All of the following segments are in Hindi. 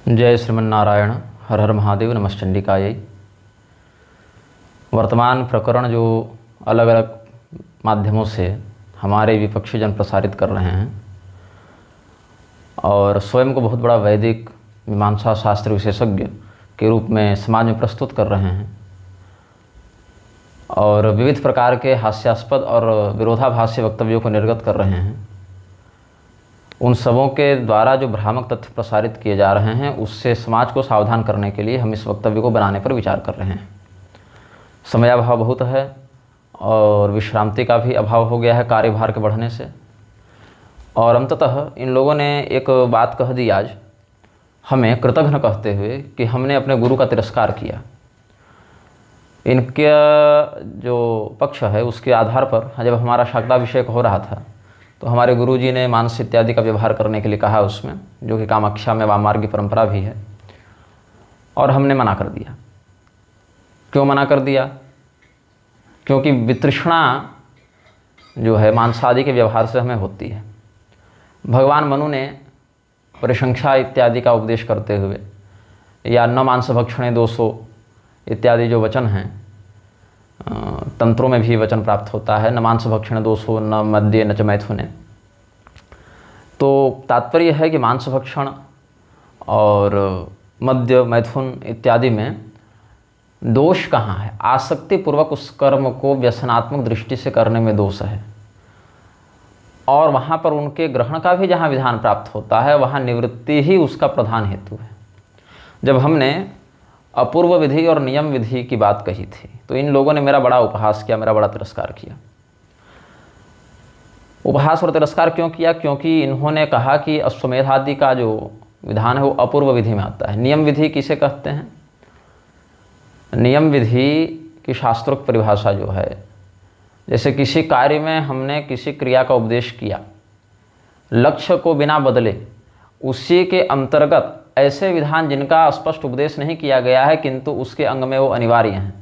जय श्रीमन्नारायण। हर हर महादेव। नमश्चंडिकायै। वर्तमान प्रकरण जो अलग अलग माध्यमों से हमारे विपक्षी जन प्रसारित कर रहे हैं और स्वयं को बहुत बड़ा वैदिक मीमांसा शास्त्र विशेषज्ञ के रूप में समाज में प्रस्तुत कर रहे हैं और विविध प्रकार के हास्यास्पद और विरोधाभासी वक्तव्यों को निर्गत कर रहे हैं, उन सबों के द्वारा जो भ्रामक तथ्य प्रसारित किए जा रहे हैं उससे समाज को सावधान करने के लिए हम इस वक्तव्य को बनाने पर विचार कर रहे हैं। समयाभाव बहुत है और विश्रांति का भी अभाव हो गया है कार्यभार के बढ़ने से, और अंततः इन लोगों ने एक बात कह दी आज हमें कृतघ्न कहते हुए कि हमने अपने गुरु का तिरस्कार किया। इनके जो पक्ष है उसके आधार पर जब हमारा शाक्ताभिषेक हो रहा था तो हमारे गुरुजी ने मांस इत्यादि का व्यवहार करने के लिए कहा उसमें, जो कि कामाख्या में वामार्गी परंपरा भी है, और हमने मना कर दिया। क्यों मना कर दिया? क्योंकि वितृष्णा जो है मांसादि के व्यवहार से हमें होती है। भगवान मनु ने परिसंख्या इत्यादि का उपदेश करते हुए या न मांस भक्षणे दोषो इत्यादि जो वचन हैं, तंत्रों में भी वचन प्राप्त होता है, न मांस भक्षण दोषो न मद्ये न च मैथुने। तो तात्पर्य है कि मांस भक्षण और मद्य मैथुन इत्यादि में दोष कहाँ है? आसक्तिपूर्वक उस कर्म को व्यसनात्मक दृष्टि से करने में दोष है, और वहाँ पर उनके ग्रहण का भी जहाँ विधान प्राप्त होता है वहाँ निवृत्ति ही उसका प्रधान हेतु है। जब हमने अपूर्व विधि और नियम विधि की बात कही थी तो इन लोगों ने मेरा बड़ा उपहास किया, मेरा बड़ा तिरस्कार किया। उपहास और तिरस्कार क्यों किया? क्योंकि इन्होंने कहा कि अश्वमेध आदि का जो विधान है वो अपूर्व विधि में आता है। नियम विधि किसे कहते हैं? नियम विधि की शास्त्रोक्त परिभाषा जो है, जैसे किसी कार्य में हमने किसी क्रिया का उपदेश किया, लक्ष्य को बिना बदले, उसी के अंतर्गत ऐसे विधान जिनका स्पष्ट उपदेश नहीं किया गया है किंतु उसके अंग में वो अनिवार्य हैं।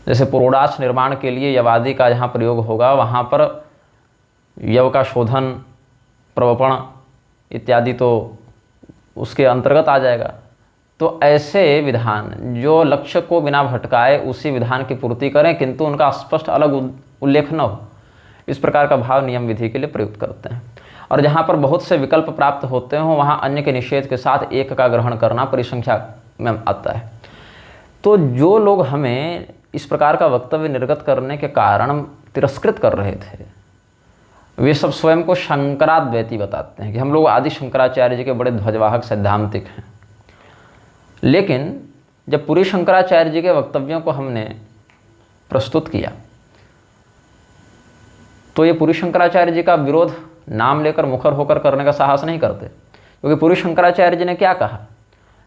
जैसे पुरोडाश निर्माण के लिए यवादि का जहाँ प्रयोग होगा वहाँ पर यव का शोधन, प्रवपण इत्यादि तो उसके अंतर्गत आ जाएगा। तो ऐसे विधान जो लक्ष्य को बिना भटकाए उसी विधान की पूर्ति करें किंतु उनका स्पष्ट अलग उल्लेख न हो, इस प्रकार का भाव नियम विधि के लिए प्रयुक्त करते हैं। और जहाँ पर बहुत से विकल्प प्राप्त होते हों वहाँ अन्य के निषेध के साथ एक का ग्रहण करना परिसंख्या में आता है। तो जो लोग हमें इस प्रकार का वक्तव्य निर्गत करने के कारण तिरस्कृत कर रहे थे, वे सब स्वयं को शंकराद्वैती बताते हैं कि हम लोग आदि शंकराचार्य जी के बड़े ध्वजवाहक सैद्धांतिक हैं। लेकिन जब पूरी शंकराचार्य जी के वक्तव्यों को हमने प्रस्तुत किया तो ये पूरी शंकराचार्य जी का विरोध नाम लेकर मुखर होकर करने का साहस नहीं करते, क्योंकि पूरी शंकराचार्य जी ने क्या कहा?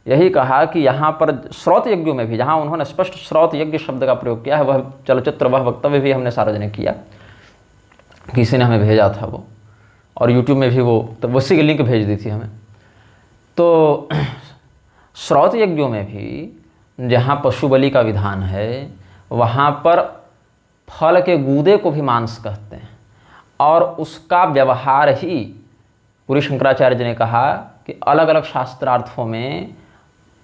यही कहा कि यहाँ पर श्रौत यज्ञों में भी जहाँ उन्होंने स्पष्ट श्रौत यज्ञ शब्द का प्रयोग किया है, वह चलचित्र, वह वक्तव्य भी हमने सार्वजनिक किया, किसी ने हमें भेजा था वो, और यूट्यूब में भी वो तो उसी की लिंक भेज दी थी हमें। तो श्रौत यज्ञों में भी जहाँ पशु बलि का विधान है वहाँ पर फल के गूदे को भी मांस कहते हैं, और उसका व्यवहार ही पूरी शंकराचार्य जी ने कहा कि अलग अलग शास्त्रार्थों में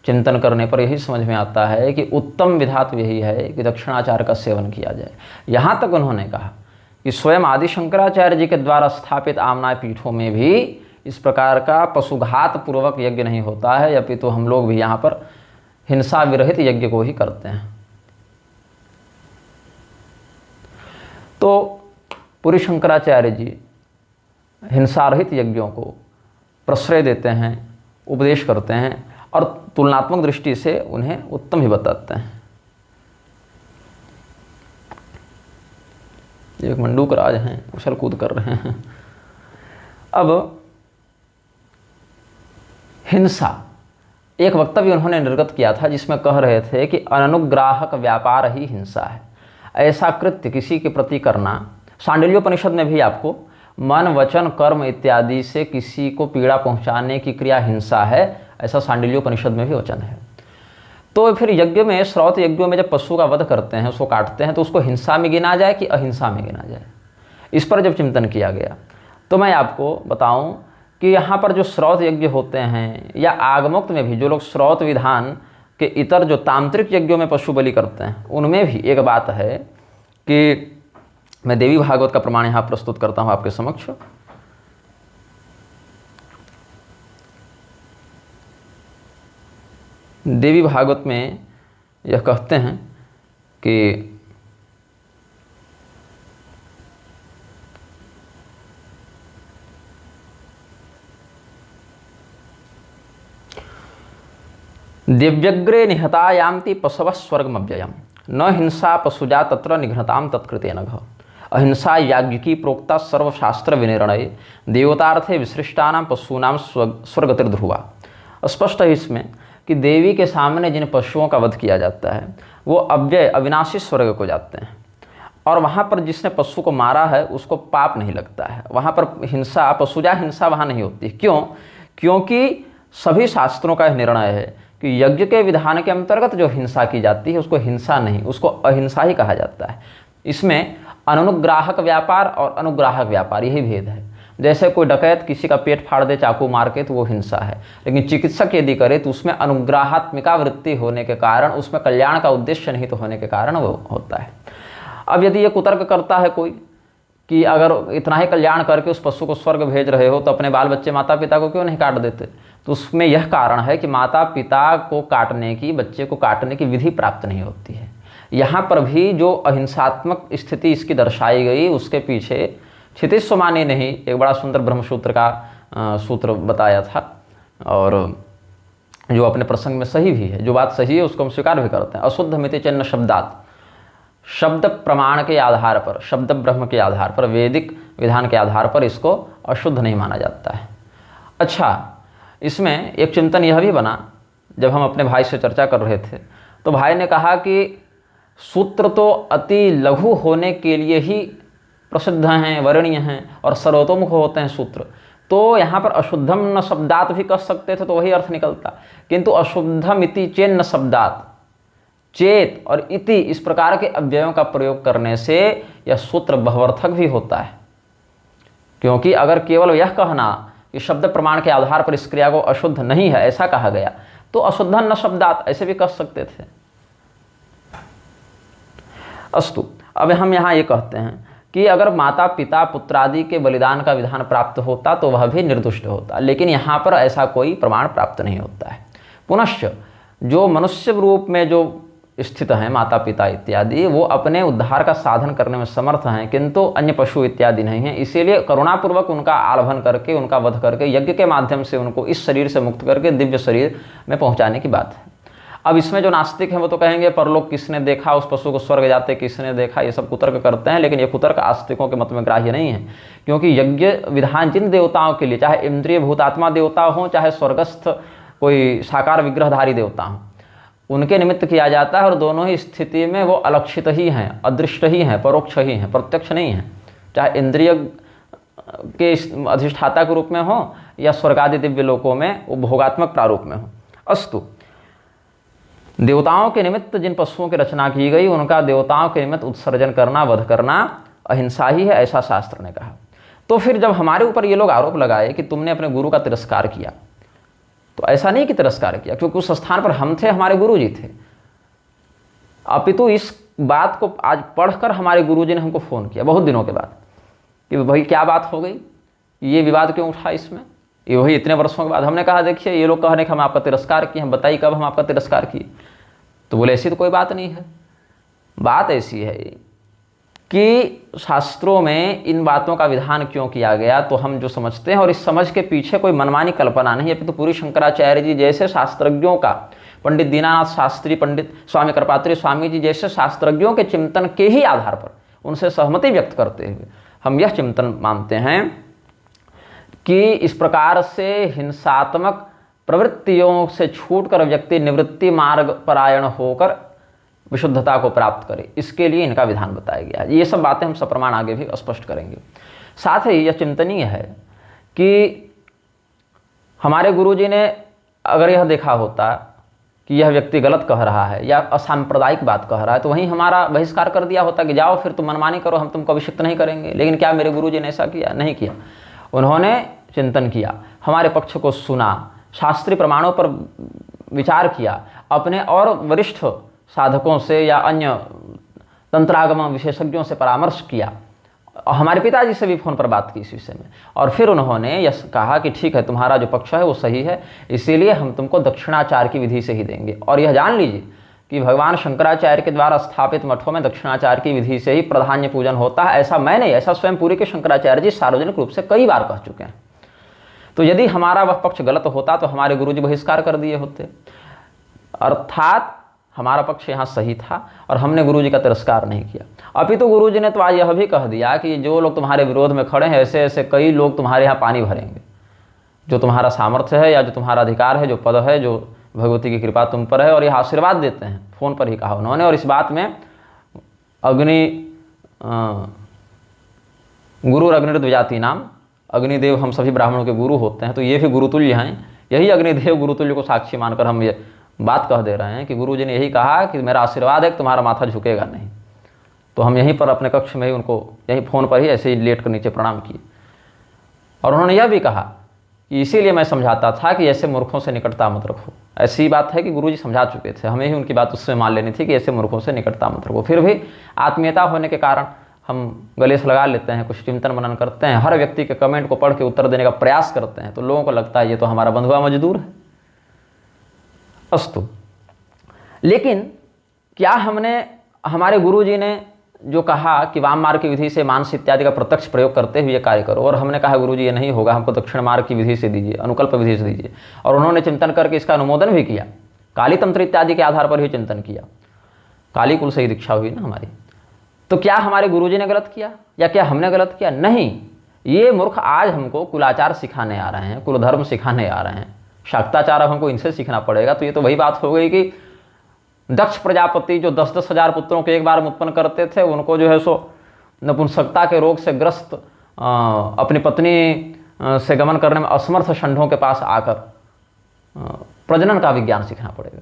चिंतन करने पर यही समझ में आता है कि उत्तम विधात यही है कि दक्षिणाचार का सेवन किया जाए। यहाँ तक उन्होंने कहा कि स्वयं आदि शंकराचार्य जी के द्वारा स्थापित आमनाय पीठों में भी इस प्रकार का पशुघात पूर्वक यज्ञ नहीं होता है, अपितु हम लोग भी यहाँ पर हिंसा विरहित यज्ञ को ही करते हैं। तो पूरी शंकराचार्य जी हिंसा रहित यज्ञों को प्रश्रय देते हैं, उपदेश करते हैं और तुलनात्मक दृष्टि से उन्हें उत्तम ही बताते हैं। एक मंडूक राज हैं, उछल कूद कर रहे हैं। अब हिंसा, एक वक्तव्य उन्होंने निर्गत किया था जिसमें कह रहे थे कि अनुग्राहक व्यापार ही हिंसा है। ऐसा कृत्य किसी के प्रति करना, सांडिल्योपनिषद में भी आपको मन वचन कर्म इत्यादि से किसी को पीड़ा पहुंचाने की क्रिया हिंसा है, ऐसा सांडिल्योपनिषद में भी वचन है। तो फिर यज्ञ में, श्रौत यज्ञों में जब पशु का वध करते हैं, उसको काटते हैं, तो उसको हिंसा में गिना जाए कि अहिंसा में गिना जाए, इस पर जब चिंतन किया गया तो मैं आपको बताऊं कि यहाँ पर जो श्रौत यज्ञ होते हैं या आगमोक्त में भी जो लोग श्रौत विधान के इतर जो तांत्रिक यज्ञों में पशु बलि करते हैं, उनमें भी एक बात है कि मैं देवी भागवत का प्रमाण यहाँ प्रस्तुत करता हूँ आपके समक्ष। देवी भागवत में यह कहते हैं कि दिव्यग्रे निहतायान्ति पशवः स्वर्गमव्ययम् न हिंसा पशुजा तत्र निघ्नताम तत्कृते नघ। अहिंसा याज्ञिकी प्रोक्ता सर्वशास्त्र विनिर्णय देवतार्थे विसृष्टानां पशूनां स्वर्गतिर्ध्रुवा। स्पष्ट है इसमें कि देवी के सामने जिन पशुओं का वध किया जाता है वो अव्यय अविनाशी स्वर्ग को जाते हैं, और वहाँ पर जिसने पशु को मारा है उसको पाप नहीं लगता है। वहाँ पर हिंसा, पशुजा हिंसा वहाँ नहीं होती। क्यों? क्योंकि सभी शास्त्रों का यह निर्णय है कि यज्ञ के विधान के अंतर्गत जो हिंसा की जाती है उसको हिंसा नहीं, उसको अहिंसा ही कहा जाता है। इसमें अनुग्राहक व्यापार और अनुग्राहक व्यापार यही भेद है। जैसे कोई डकैत किसी का पेट फाड़ दे चाकू मार के तो वो हिंसा है, लेकिन चिकित्सक यदि करे तो उसमें अनुग्राहात्मिका वृत्ति होने के कारण, उसमें कल्याण का उद्देश्य नहीं तो होने के कारण वो होता है। अब यदि ये कुतर्क करता है कोई कि अगर इतना ही कल्याण करके उस पशु को स्वर्ग भेज रहे हो तो अपने बाल बच्चे माता पिता को क्यों नहीं काट देते, तो उसमें यह कारण है कि माता पिता को काटने की, बच्चे को काटने की विधि प्राप्त नहीं होती है। यहाँ पर भी जो अहिंसात्मक स्थिति इसकी दर्शाई गई उसके पीछे क्षितिज सोमानी ने ही एक बड़ा सुंदर ब्रह्मसूत्र का सूत्र बताया था, और जो अपने प्रसंग में सही भी है। जो बात सही है उसको हम स्वीकार भी करते हैं। अशुद्ध मिति चिन्ह शब्दात, शब्द प्रमाण के आधार पर, शब्द ब्रह्म के आधार पर, वैदिक विधान के आधार पर इसको अशुद्ध नहीं माना जाता है। अच्छा, इसमें एक चिंतन यह भी बना, जब हम अपने भाई से चर्चा कर रहे थे तो भाई ने कहा कि सूत्र तो अति लघु होने के लिए ही प्रसिद्ध हैं, वर्णीय हैं और सर्वतोमुख होते हैं सूत्र, तो यहाँ पर अशुद्धम न शब्दात भी कह सकते थे तो वही अर्थ निकलता, किंतु अशुद्धम इति चेन्न शब्दात, चेत और इति इस प्रकार के अव्ययों का प्रयोग करने से यह सूत्र बहुअर्थक भी होता है। क्योंकि अगर केवल यह कहना कि शब्द प्रमाण के आधार पर इस क्रिया को अशुद्ध नहीं है ऐसा कहा गया तो अशुद्धम न शब्दात ऐसे भी कह सकते थे। अस्तु, अब हम यहाँ ये कहते हैं कि अगर माता पिता पुत्रादि के बलिदान का विधान प्राप्त होता तो वह भी निर्दुष्ट होता, लेकिन यहाँ पर ऐसा कोई प्रमाण प्राप्त नहीं होता है। पुनश्च जो मनुष्य रूप में जो स्थित हैं माता पिता इत्यादि, वो अपने उद्धार का साधन करने में समर्थ हैं, किंतु अन्य पशु इत्यादि नहीं हैं। इसीलिए करुणापूर्वक उनका आलभन करके, उनका वध करके, यज्ञ के माध्यम से उनको इस शरीर से मुक्त करके दिव्य शरीर में पहुँचाने की बात है। अब इसमें जो नास्तिक हैं वो तो कहेंगे परलोक किसने देखा, उस पशु को स्वर्ग जाते किसने देखा, ये सब कुतर्क करते हैं, लेकिन ये कुतर्क आस्तिकों के मत में ग्राह्य नहीं है। क्योंकि यज्ञ विधान जिन देवताओं के लिए, चाहे इंद्रिय भूतात्मा देवता हों, चाहे स्वर्गस्थ कोई साकार विग्रहधारी देवता हों, उनके निमित्त किया जाता है, और दोनों ही स्थिति में वो अलक्षित ही हैं, अदृष्ट ही हैं, परोक्ष ही हैं, प्रत्यक्ष नहीं हैं। चाहे इंद्रिय के अधिष्ठाता के रूप में हो या स्वर्गादि दिव्य लोकों में वो भोगात्मक प्रारूप में हो। अस्तु, देवताओं के निमित्त जिन पशुओं की रचना की गई उनका देवताओं के निमित्त उत्सर्जन करना, वध करना अहिंसा ही है, ऐसा शास्त्र ने कहा। तो फिर जब हमारे ऊपर ये लोग आरोप लगाए कि तुमने अपने गुरु का तिरस्कार किया, तो ऐसा नहीं कि तिरस्कार किया, क्योंकि उस स्थान पर हम थे, हमारे गुरु जी थे। अपितु इस बात को आज पढ़कर हमारे गुरु जी ने हमको फ़ोन किया बहुत दिनों के बाद कि भाई क्या बात हो गई, ये विवाद क्यों उठा इसमें, ये वही इतने वर्षों के बाद। हमने कहा देखिए ये लोग कहने कि हम आपका तिरस्कार किए, हम बताइए कब हम आपका तिरस्कार किए। तो बोले ऐसी तो कोई बात नहीं है। बात ऐसी है कि शास्त्रों में इन बातों का विधान क्यों किया गया तो हम जो समझते हैं, और इस समझ के पीछे कोई मनमानी कल्पना नहीं है, तो पूरी शंकराचार्य जी जैसे शास्त्रज्ञों का, पंडित दीनानाथ शास्त्री, पंडित स्वामी कृपात्री स्वामी जी जैसे शास्त्रज्ञों के चिंतन के ही आधार पर उनसे सहमति व्यक्त करते हुए हम यह चिंतन मानते हैं कि इस प्रकार से हिंसात्मक प्रवृत्तियों से छूटकर व्यक्ति निवृत्ति मार्ग परायण होकर विशुद्धता को प्राप्त करे, इसके लिए इनका विधान बताया गया है। ये सब बातें हम सप्रमाण आगे भी स्पष्ट करेंगे। साथ ही यह चिंतनीय है कि हमारे गुरुजी ने अगर यह देखा होता कि यह व्यक्ति गलत कह रहा है या असांप्रदायिक बात कह रहा है तो वहीं हमारा बहिष्कार कर दिया होता कि जाओ फिर तुम मनमानी करो, हम तुमको अभिषिक्त नहीं करेंगे। लेकिन क्या मेरे गुरुजी ने ऐसा किया? नहीं किया। उन्होंने चिंतन किया, हमारे पक्ष को सुना, शास्त्रीय प्रमाणों पर विचार किया, अपने और वरिष्ठ साधकों से या अन्य तंत्रागम विशेषज्ञों से परामर्श किया, हमारे पिताजी से भी फ़ोन पर बात की इस विषय में, और फिर उन्होंने यह कहा कि ठीक है, तुम्हारा जो पक्ष है वो सही है, इसीलिए हम तुमको दक्षिणाचार की विधि से ही देंगे। और यह जान लीजिए कि भगवान शंकराचार्य के द्वारा स्थापित मठों में दक्षिणाचार की विधि से ही प्राधान्य पूजन होता है। ऐसा मैं नहीं, ऐसा स्वयं पुरी के शंकराचार्य जी सार्वजनिक रूप से कई बार कह चुके हैं। तो यदि हमारा वह पक्ष गलत होता तो हमारे गुरुजी बहिष्कार कर दिए होते, अर्थात हमारा पक्ष यहाँ सही था और हमने गुरुजी का तिरस्कार नहीं किया। अपितु गुरुजी ने तो आज यह भी कह दिया कि जो लोग तुम्हारे विरोध में खड़े हैं, ऐसे ऐसे कई लोग तुम्हारे यहाँ पानी भरेंगे। जो तुम्हारा सामर्थ्य है या जो तुम्हारा अधिकार है, जो पद है, जो भगवती की कृपा तुम पर है, और यह आशीर्वाद देते हैं, फ़ोन पर ही कहा उन्होंने। और इस बात में गुरु अग्निर्द्विजाति नाम, अग्निदेव हम सभी ब्राह्मणों के गुरु होते हैं, तो ये भी गुरुतुल्य हैं। यही अग्निदेव गुरुतुल्य को साक्षी मानकर हम ये बात कह दे रहे हैं कि गुरुजी ने यही कहा कि मेरा आशीर्वाद है कि तुम्हारा माथा झुकेगा नहीं। तो हम यहीं पर अपने कक्ष में ही उनको यहीं फ़ोन पर ही ऐसे ही लेट कर नीचे प्रणाम किए। और उन्होंने यह भी कहा कि इसीलिए मैं समझाता था कि ऐसे मूर्खों से निकटता मत रखो। ऐसी बात है कि गुरुजी समझा चुके थे, हमें ही उनकी बात उससे मान लेनी थी कि ऐसे मूर्खों से निकटता मत रखो। फिर भी आत्मीयता होने के कारण हम गले से लगा लेते हैं, कुछ चिंतन मनन करते हैं, हर व्यक्ति के कमेंट को पढ़ के उत्तर देने का प्रयास करते हैं, तो लोगों को लगता है ये तो हमारा बंधुआ मजदूर है। अस्तु, लेकिन क्या हमारे गुरुजी ने जो कहा कि वाम मार्ग की विधि से मांस इत्यादि का प्रत्यक्ष प्रयोग करते हुए कार्य करो, और हमने कहा गुरुजी ये नहीं होगा, हमको दक्षिण मार्ग की विधि से दीजिए, अनुकल्प विधि से दीजिए, और उन्होंने चिंतन करके इसका अनुमोदन भी किया, काली तंत्र इत्यादि के आधार पर ही चिंतन किया, काली कुल से ही दीक्षा हुई ना हमारी। तो क्या हमारे गुरुजी ने गलत किया या क्या हमने गलत किया? नहीं, ये मूर्ख आज हमको कुलाचार सिखाने आ रहे हैं, कुलधर्म सिखाने आ रहे हैं, शाक्ताचार अब हमको इनसे सीखना पड़ेगा। तो ये तो वही बात हो गई कि दक्ष प्रजापति जो 10-10 हजार पुत्रों को एक बार में उत्पन्न करते थे, उनको जो है सो नपुंसकता के रोग से ग्रस्त अपनी पत्नी से गमन करने में असमर्थ षंढों के पास आकर प्रजनन का विज्ञान सीखना पड़ेगा।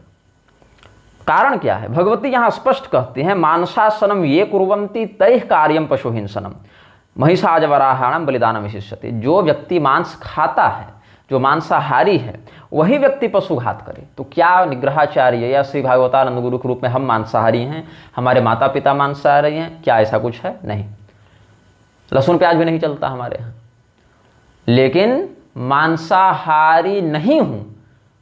कारण क्या है? भगवती यहाँ स्पष्ट कहती हैं, मांसासनम ये कुर्वन्ति तैः कार्यम पशुहिंसनम महिषाजवराहाणम बलिदानम विशिष्यते। जो व्यक्ति मांस खाता है, जो मांसाहारी है, वही व्यक्ति पशुघात करे। तो क्या निग्रहाचार्य या श्री भागवतानंद गुरु के रूप में हम मांसाहारी हैं, हमारे माता पिता मांसाहारी हैं? क्या ऐसा कुछ है? नहीं, लहसुन प्याज भी नहीं चलता हमारे यहाँ। लेकिन मांसाहारी नहीं हूँ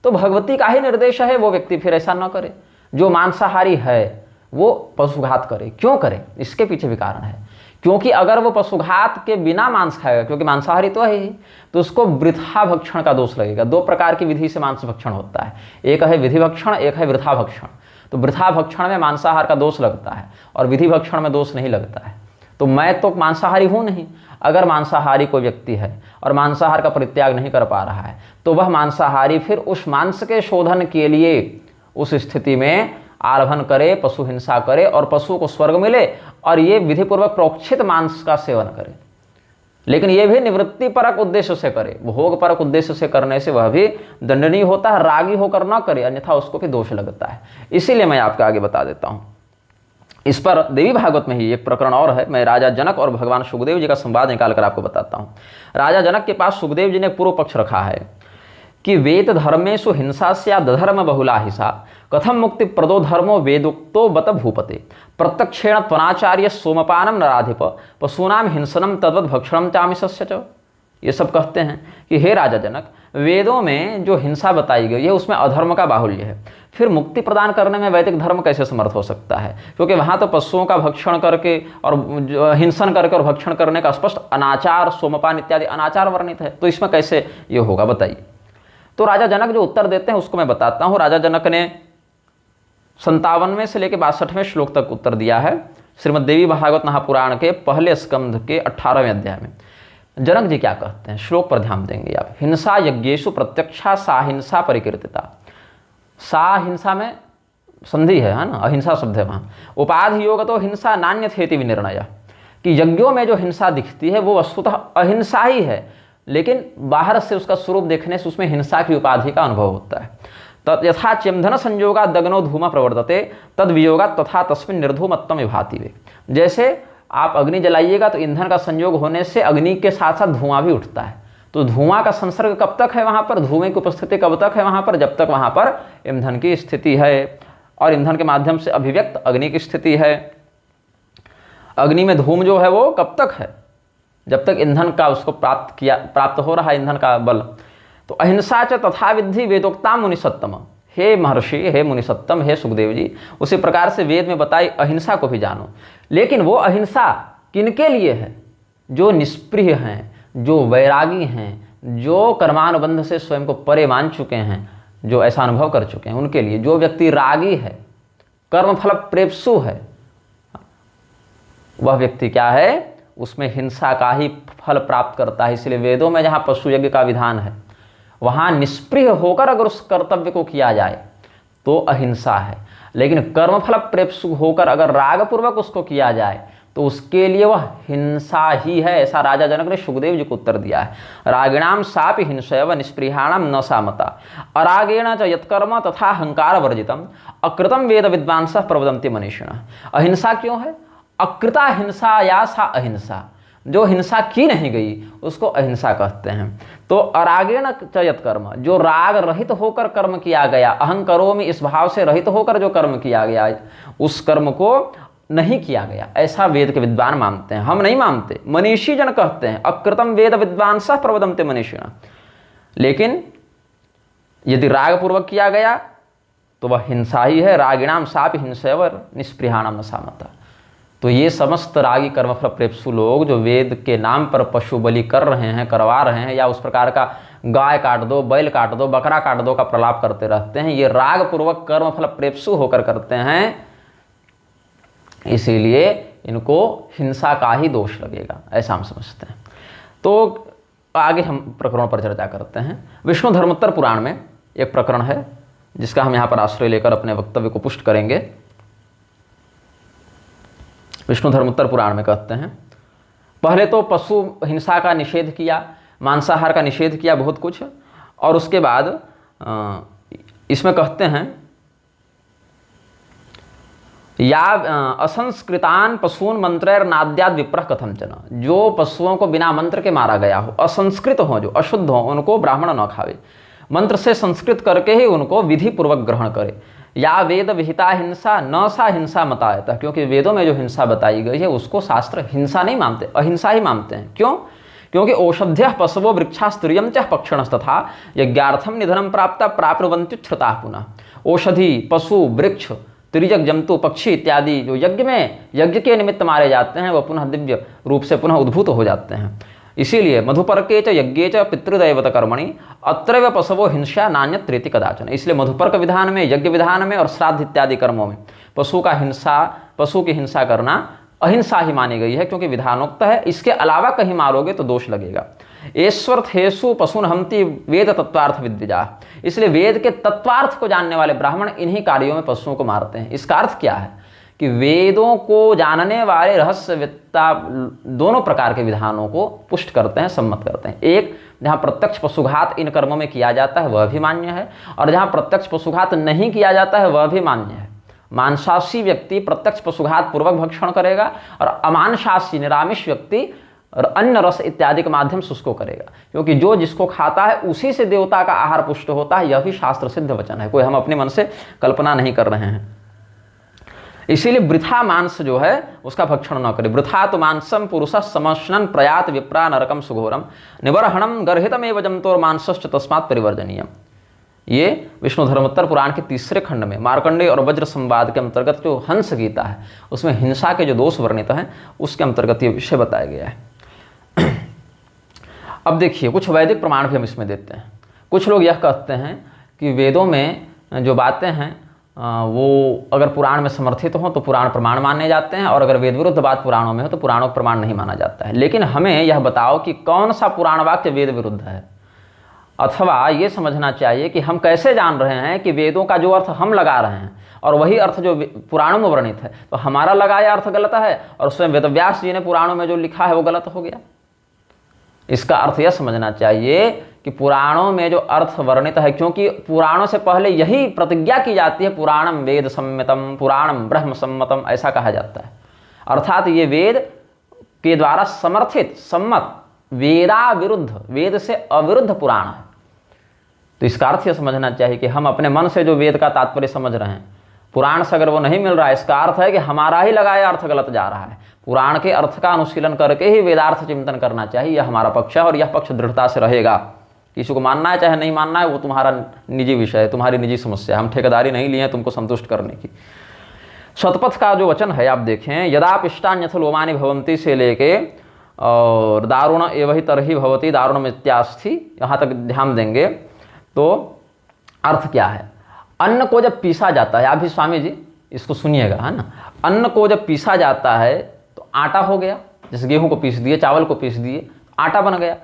तो भगवती का ही निर्देश है वो व्यक्ति फिर ऐसा न करे। जो मांसाहारी है वो पशुघात करे। क्यों करे? इसके पीछे भी कारण है। क्योंकि अगर वो पशुघात के बिना मांस खाएगा, क्योंकि मांसाहारी तो है ही, तो उसको वृथा भक्षण का दोष लगेगा। दो प्रकार की विधि से मांस भक्षण होता है, एक है विधि भक्षण, एक है वृथा भक्षण। तो वृथा भक्षण में मांसाहार का दोष लगता है और विधि भक्षण में दोष नहीं लगता है। तो मैं तो मांसाहारी हूँ नहीं। अगर मांसाहारी कोई व्यक्ति है और मांसाहार का परित्याग नहीं कर पा रहा है, तो वह मांसाहारी फिर उस मांस के शोधन के लिए उस स्थिति में आरभन करे, पशु हिंसा करे और पशु को स्वर्ग मिले, और ये विधिपूर्वक प्रोक्षित मांस का सेवन करे। लेकिन ये भी निवृत्ति परक उद्देश्य से करे। भोग परक उद्देश्य से करने से वह भी दंडनीय होता है। रागी होकर न करे, अन्यथा उसको भी दोष लगता है। इसीलिए मैं आपको आगे बता देता हूँ। इस पर देवी भागवत में ही एक प्रकरण और है। मैं राजा जनक और भगवान सुखदेव जी का संवाद निकालकर आपको बताता हूँ। राजा जनक के पास सुखदेव जी ने पूर्व पक्ष रखा है कि वेद धर्मेषु हिंसा स्यात् धर्म बहुला हिंसा कथम मुक्ति प्रदो धर्मो वेदोक्तो बत भूपते प्रत्यक्षेण त्वनाचार्य सोमपानम नराधिप पशूनाम हिंसनम तद्वत् भक्षणम चामिषस्य च। ये सब कहते हैं कि हे राजा जनक, वेदों में जो हिंसा बताई गई है उसमें अधर्म का बाहुल्य है। फिर मुक्ति प्रदान करने में वैदिक धर्म कैसे समर्थ हो सकता है? क्योंकि वहाँ तो पशुओं का भक्षण करके और हिंसन करके और भक्षण करने का स्पष्ट अनाचार, सोमपान इत्यादि अनाचार वर्णित है। तो इसमें कैसे ये होगा, बताइए। तो राजा जनक जो उत्तर देते हैं उसको मैं बताता हूँ। राजा जनक ने 57वें से लेकर 62वें श्लोक तक उत्तर दिया है श्रीमद् देवी भागवत महापुराण के पहले स्कंध के 18वें अध्याय में। जनक जी क्या कहते हैं, श्लोक पर ध्यान देंगे आप। हिंसा यज्ञेषु प्रत्यक्षा सा हिंसा परिकीर्तिता। सा हिंसा में संधि है ना, अहिंसा शब्द है वहाँ। उपाधि योग तो हिंसा नान्य थेति विनिर्णय, कि यज्ञों में जो हिंसा दिखती है वो वस्तुतः अहिंसा ही है, लेकिन बाहर से उसका स्वरूप देखने से उसमें हिंसा की उपाधि का अनुभव होता है। तत् यथा चिमधन संयोगा दग्नो धूम प्रवर्तते तद वियोगा तथा तस्मिन् निर्धूमत्वम विभाति वे। जैसे आप अग्नि जलाइएगा तो ईंधन का संयोग होने से अग्नि के साथ साथ धुआं भी उठता है, तो तो धुआं का संसर्ग कब तक है वहाँ पर, धुएं की उपस्थिति कब तक है वहाँ पर, जब तक वहाँ पर ईंधन की स्थिति है और ईंधन के माध्यम से अभिव्यक्त अग्नि की स्थिति है। अग्नि में धूम जो है वो कब तक है, जब तक ईंधन का उसको प्राप्त हो रहा है ईंधन का बल। तो अहिंसा च तथा विद्धि वेदोक्ता मुनिसत्तम, हे महर्षि, हे मुनिसत्तम, हे सुखदेव जी, उसी प्रकार से वेद में बताई अहिंसा को भी जानो। लेकिन वो अहिंसा किनके लिए है? जो निष्प्रिय हैं, जो वैरागी हैं, जो कर्मानुबंध से स्वयं को परे मान चुके हैं, जो ऐसा अनुभव कर चुके हैं, उनके लिए। जो व्यक्ति रागी है, कर्मफल प्रेप्सु है, वह व्यक्ति क्या है, उसमें हिंसा का ही फल प्राप्त करता है। इसलिए वेदों में जहाँ पशु यज्ञ का विधान है, वहाँ निष्प्रिय होकर अगर उस कर्तव्य को किया जाए तो अहिंसा है। लेकिन कर्मफल प्रेप्सु होकर अगर रागपूर्वक उसको किया जाए तो उसके लिए वह हिंसा ही है। ऐसा राजा जनक ने सुखदेव जी को उत्तर दिया है। रागिणाम सापि हिंसैव निष्पृहाणाम न सामता अरागेण च यत्कर्म तथा अहंकार वर्जितम अकृतम वेद विद्वांसः प्रवदन्ति मनीषिणः। अहिंसा क्यों है? अकृता हिंसा या सा अहिंसा, जो हिंसा की नहीं गई उसको अहिंसा कहते हैं। तो अरागेण च यत्कर्म, जो राग रहित होकर कर्म किया गया, अहं करोमि इस भाव से रहित होकर जो कर्म किया गया, उस कर्म को नहीं किया गया, ऐसा वेद के विद्वान मानते हैं। हम नहीं मानते, मनीषी जन कहते हैं अकृतम वेद विद्वांसः प्रवदन्ति मनीषिणः। लेकिन यदि राग पूर्वक किया गया तो वह हिंसा ही है। रागिणाम सापि हिंसैव निष्पृहाणाम न सामता। तो ये समस्त रागी कर्मफल प्रेप्सु लोग जो वेद के नाम पर पशु बलि कर रहे हैं, करवा रहे हैं, या उस प्रकार का गाय काट दो, बैल काट दो, बकरा काट दो का प्रलाप करते रहते हैं, ये राग पूर्वक कर्मफल प्रेप्सु होकर करते हैं। इसीलिए इनको हिंसा का ही दोष लगेगा, ऐसा हम समझते हैं। तो आगे हम प्रकरणों पर चर्चा करते हैं। विष्णु धर्मोत्तर पुराण में एक प्रकरण है जिसका हम यहाँ पर आश्रय लेकर अपने वक्तव्य को पुष्ट करेंगे। विष्णु धर्मोत्तर पुराण में कहते हैं, पहले तो पशु हिंसा का निषेध किया, मांसाहार का निषेध किया, बहुत कुछ, और उसके बाद इसमें कहते हैं या असंस्कृतान पशून मंत्रैर नाद्याद विप्रः कथंचन, जो पशुओं को बिना मंत्र के मारा गया हो, असंस्कृत हो, जो अशुद्ध हो, उनको ब्राह्मण न खावे, मंत्र से संस्कृत करके ही उनको विधि पूर्वक ग्रहण करे। या वेद विहिता हिंसा न सा हिंसा मतायतः, क्योंकि वेदों में जो हिंसा बताई गई है उसको शास्त्र हिंसा नहीं मानते, अहिंसा ही मानते हैं। क्यों? क्योंकि औषध्य पशवो वृक्षास्त्रियम च पक्षणस्तथा यज्ञार्थम निधनम प्राप्त प्राप्नुवन्त्युच्छ्रुताः पुनः। औषधि, पशु, वृक्ष, त्रिजग, जंतु, पक्षी इत्यादि जो यज्ञ के निमित्त मारे जाते हैं, वह पुनः दिव्य रूप से पुनः उद्भूत हो जाते हैं। इसीलिए मधुपर्के च यज्ञे च पितृदैवत कर्मणि अत्रैव पशवो हिंसा नान्यत्रेति कदाचन। इसलिए मधुपर्क विधान में, यज्ञ विधान में और श्राद्ध इत्यादि कर्मों में पशु की हिंसा करना अहिंसा ही मानी गई है, क्योंकि विधानोक्त है। इसके अलावा कहीं मारोगे तो दोष लगेगा। ईश्वर्थेषु पशुन हंति वेद तत्वार्थ विद्विजा। इसलिए वेद के तत्वार्थ को जानने वाले ब्राह्मण इन्हीं कार्यों में पशुओं को मारते हैं। इसका अर्थ क्या है कि वेदों को जानने वाले रहस्यवेत्ता दोनों प्रकार के विधानों को पुष्ट करते हैं, सम्मत करते हैं। एक, जहाँ प्रत्यक्ष पशुघात इन कर्मों में किया जाता है वह भी मान्य है, और जहाँ प्रत्यक्ष पशुघात नहीं किया जाता है वह भी मान्य है। मांसाशी व्यक्ति प्रत्यक्ष पशुघात पूर्वक भक्षण करेगा, और अमांसाशी निरामिष व्यक्ति अन्न रस इत्यादि के माध्यम से उसको करेगा, क्योंकि जो जिसको खाता है उसी से देवता का आहार पुष्ट होता है। यह भी शास्त्र सिद्ध वचन है, कोई हम अपने मन से कल्पना नहीं कर रहे हैं। इसीलिए वृथा मांस जो है उसका भक्षण न करे। वृथा तो मांसम पुरुष समश्नन प्रयात विप्रा नरकम सुघोरम निबर्हणम गर्हितमेव जंतोर मांसश्च तस्मात् परिवर्जनीयम। ये विष्णु धर्मोत्तर पुराण के तीसरे खंड में मार्कंडेय और वज्र संवाद के अंतर्गत जो हंस गीता है उसमें हिंसा के जो दोष वर्णित हैं उसके अंतर्गत ये विषय बताया गया है। अब देखिए, कुछ वैदिक प्रमाण भी हम इसमें देते हैं। कुछ लोग यह कहते हैं कि वेदों में जो बातें हैं वो अगर पुराण में समर्थित हो तो पुराण प्रमाण माने जाते हैं, और अगर वेद विरुद्ध बात पुराणों में हो तो पुराणों प्रमाण नहीं माना जाता है। लेकिन हमें यह बताओ कि कौन सा पुराण वाक्य वेद विरुद्ध है, अथवा ये समझना चाहिए कि हम कैसे जान रहे हैं कि वेदों का जो अर्थ हम लगा रहे हैं और वही अर्थ जो पुराणों में वर्णित है, तो हमारा लगाया अर्थ गलत है और स्वयं वेदव्यास जी ने पुराणों में जो लिखा है वो गलत हो गया। इसका अर्थ यह समझना चाहिए कि पुराणों में जो अर्थ वर्णित है, क्योंकि पुराणों से पहले यही प्रतिज्ञा की जाती है, पुराणम वेद सम्मतम पुराणम ब्रह्म सम्मतम, ऐसा कहा जाता है। अर्थात ये वेद के द्वारा समर्थित, सम्मत वेदा विरुद्ध, वेद से अविरुद्ध पुराण है। तो इसका अर्थ यह समझना चाहिए कि हम अपने मन से जो वेद का तात्पर्य समझ रहे हैं, पुराण से अगर वो नहीं मिल रहा है, इसका अर्थ है कि हमारा ही लगाया अर्थ गलत जा रहा है। पुराण के अर्थ का अनुशीलन करके ही वेदार्थ चिंतन करना चाहिए, यह हमारा पक्ष है और यह पक्ष दृढ़ता से रहेगा। किसी को मानना है चाहे नहीं मानना है, वो तुम्हारा निजी विषय है, तुम्हारी निजी समस्या है। हम ठेकेदारी नहीं लिए हैं तुमको संतुष्ट करने की। शतपथ का जो वचन है आप देखें, यदा पिष्टान्यथ लोमानि भवन्ति से लेके और दारुण एवं तरही भवती दारुणम इत्यास्थि, यहाँ तक ध्यान देंगे तो अर्थ क्या है। अन्न को जब पीसा जाता है, आप भी स्वामी जी इसको सुनिएगा, है ना। अन्न को जब पीसा जाता है तो आटा हो गया, जैसे गेहूं को पीस दिए, चावल को पीस दिए, आटा बन गया।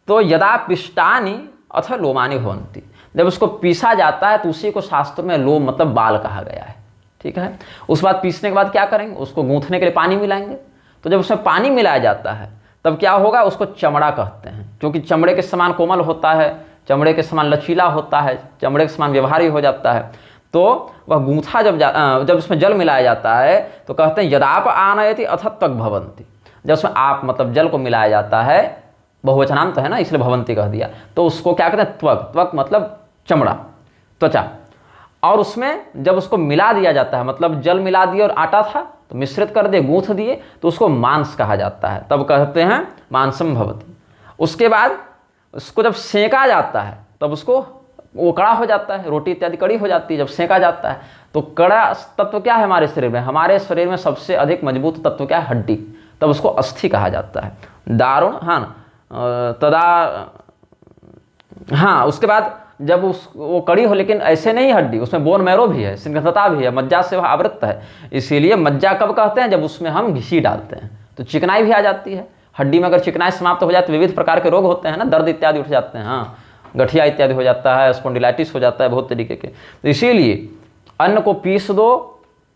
तो यदा पिष्टानि अथ लोमानि भवन्ति, जब उसको पीसा जाता है तो उसी को शास्त्र में लोम मतलब बाल कहा गया है, ठीक है। उस बाद पीसने के बाद क्या करेंगे, उसको गूंथने के लिए पानी मिलाएंगे। तो जब उसमें पानी मिलाया जाता है तब क्या होगा, उसको चमड़ा कहते हैं, क्योंकि चमड़े के समान कोमल होता है, चमड़े के समान लचीला होता है, चमड़े के समान व्यवहारी हो जाता है। तो वह गूंथा जब उसमें जल मिलाया जाता है तो कहते हैं यदाप आनयति अथ त्वक भवन्ति, जब उसमें आप मतलब जल को मिलाया जाता है, बहुवचनांत है ना इसलिए भवंती कह दिया, तो उसको क्या कहते हैं, त्वक। त्वक मतलब चमड़ा, त्वचा। और उसमें जब उसको मिला दिया जाता है, मतलब जल मिला दिए और आटा था तो मिश्रित कर दिए, गूंथ दिए, तो उसको मांस कहा जाता है, तब कहते हैं मांसम भवति। उसके बाद उसको जब सेंका जाता है तब उसको वो कड़ा हो जाता है, रोटी इत्यादि कड़ी हो जाती है जब सेंका जाता है। तो कड़ा तत्व क्या है हमारे शरीर में, हमारे शरीर में सबसे अधिक मजबूत तत्व क्या है, हड्डी, तब उसको अस्थि कहा जाता है। दारुण, हाँ तदा, हाँ उसके बाद जब वो कड़ी हो, लेकिन ऐसे नहीं हड्डी, उसमें बोन मैरो भी है, स्निग्धता भी है, मज्जा से वह आवृत है, इसीलिए मज्जा कब कहते हैं, जब उसमें हम घी डालते हैं तो चिकनाई भी आ जाती है। हड्डी में अगर चिकनाई समाप्त हो जाए तो विविध प्रकार के रोग होते हैं ना, दर्द इत्यादि उठ जाते हैं, हाँ गठिया इत्यादि हो जाता है, स्पॉन्डिलाइटिस हो जाता है, बहुत तरीके के। तो इसीलिए अन्न को पीस दो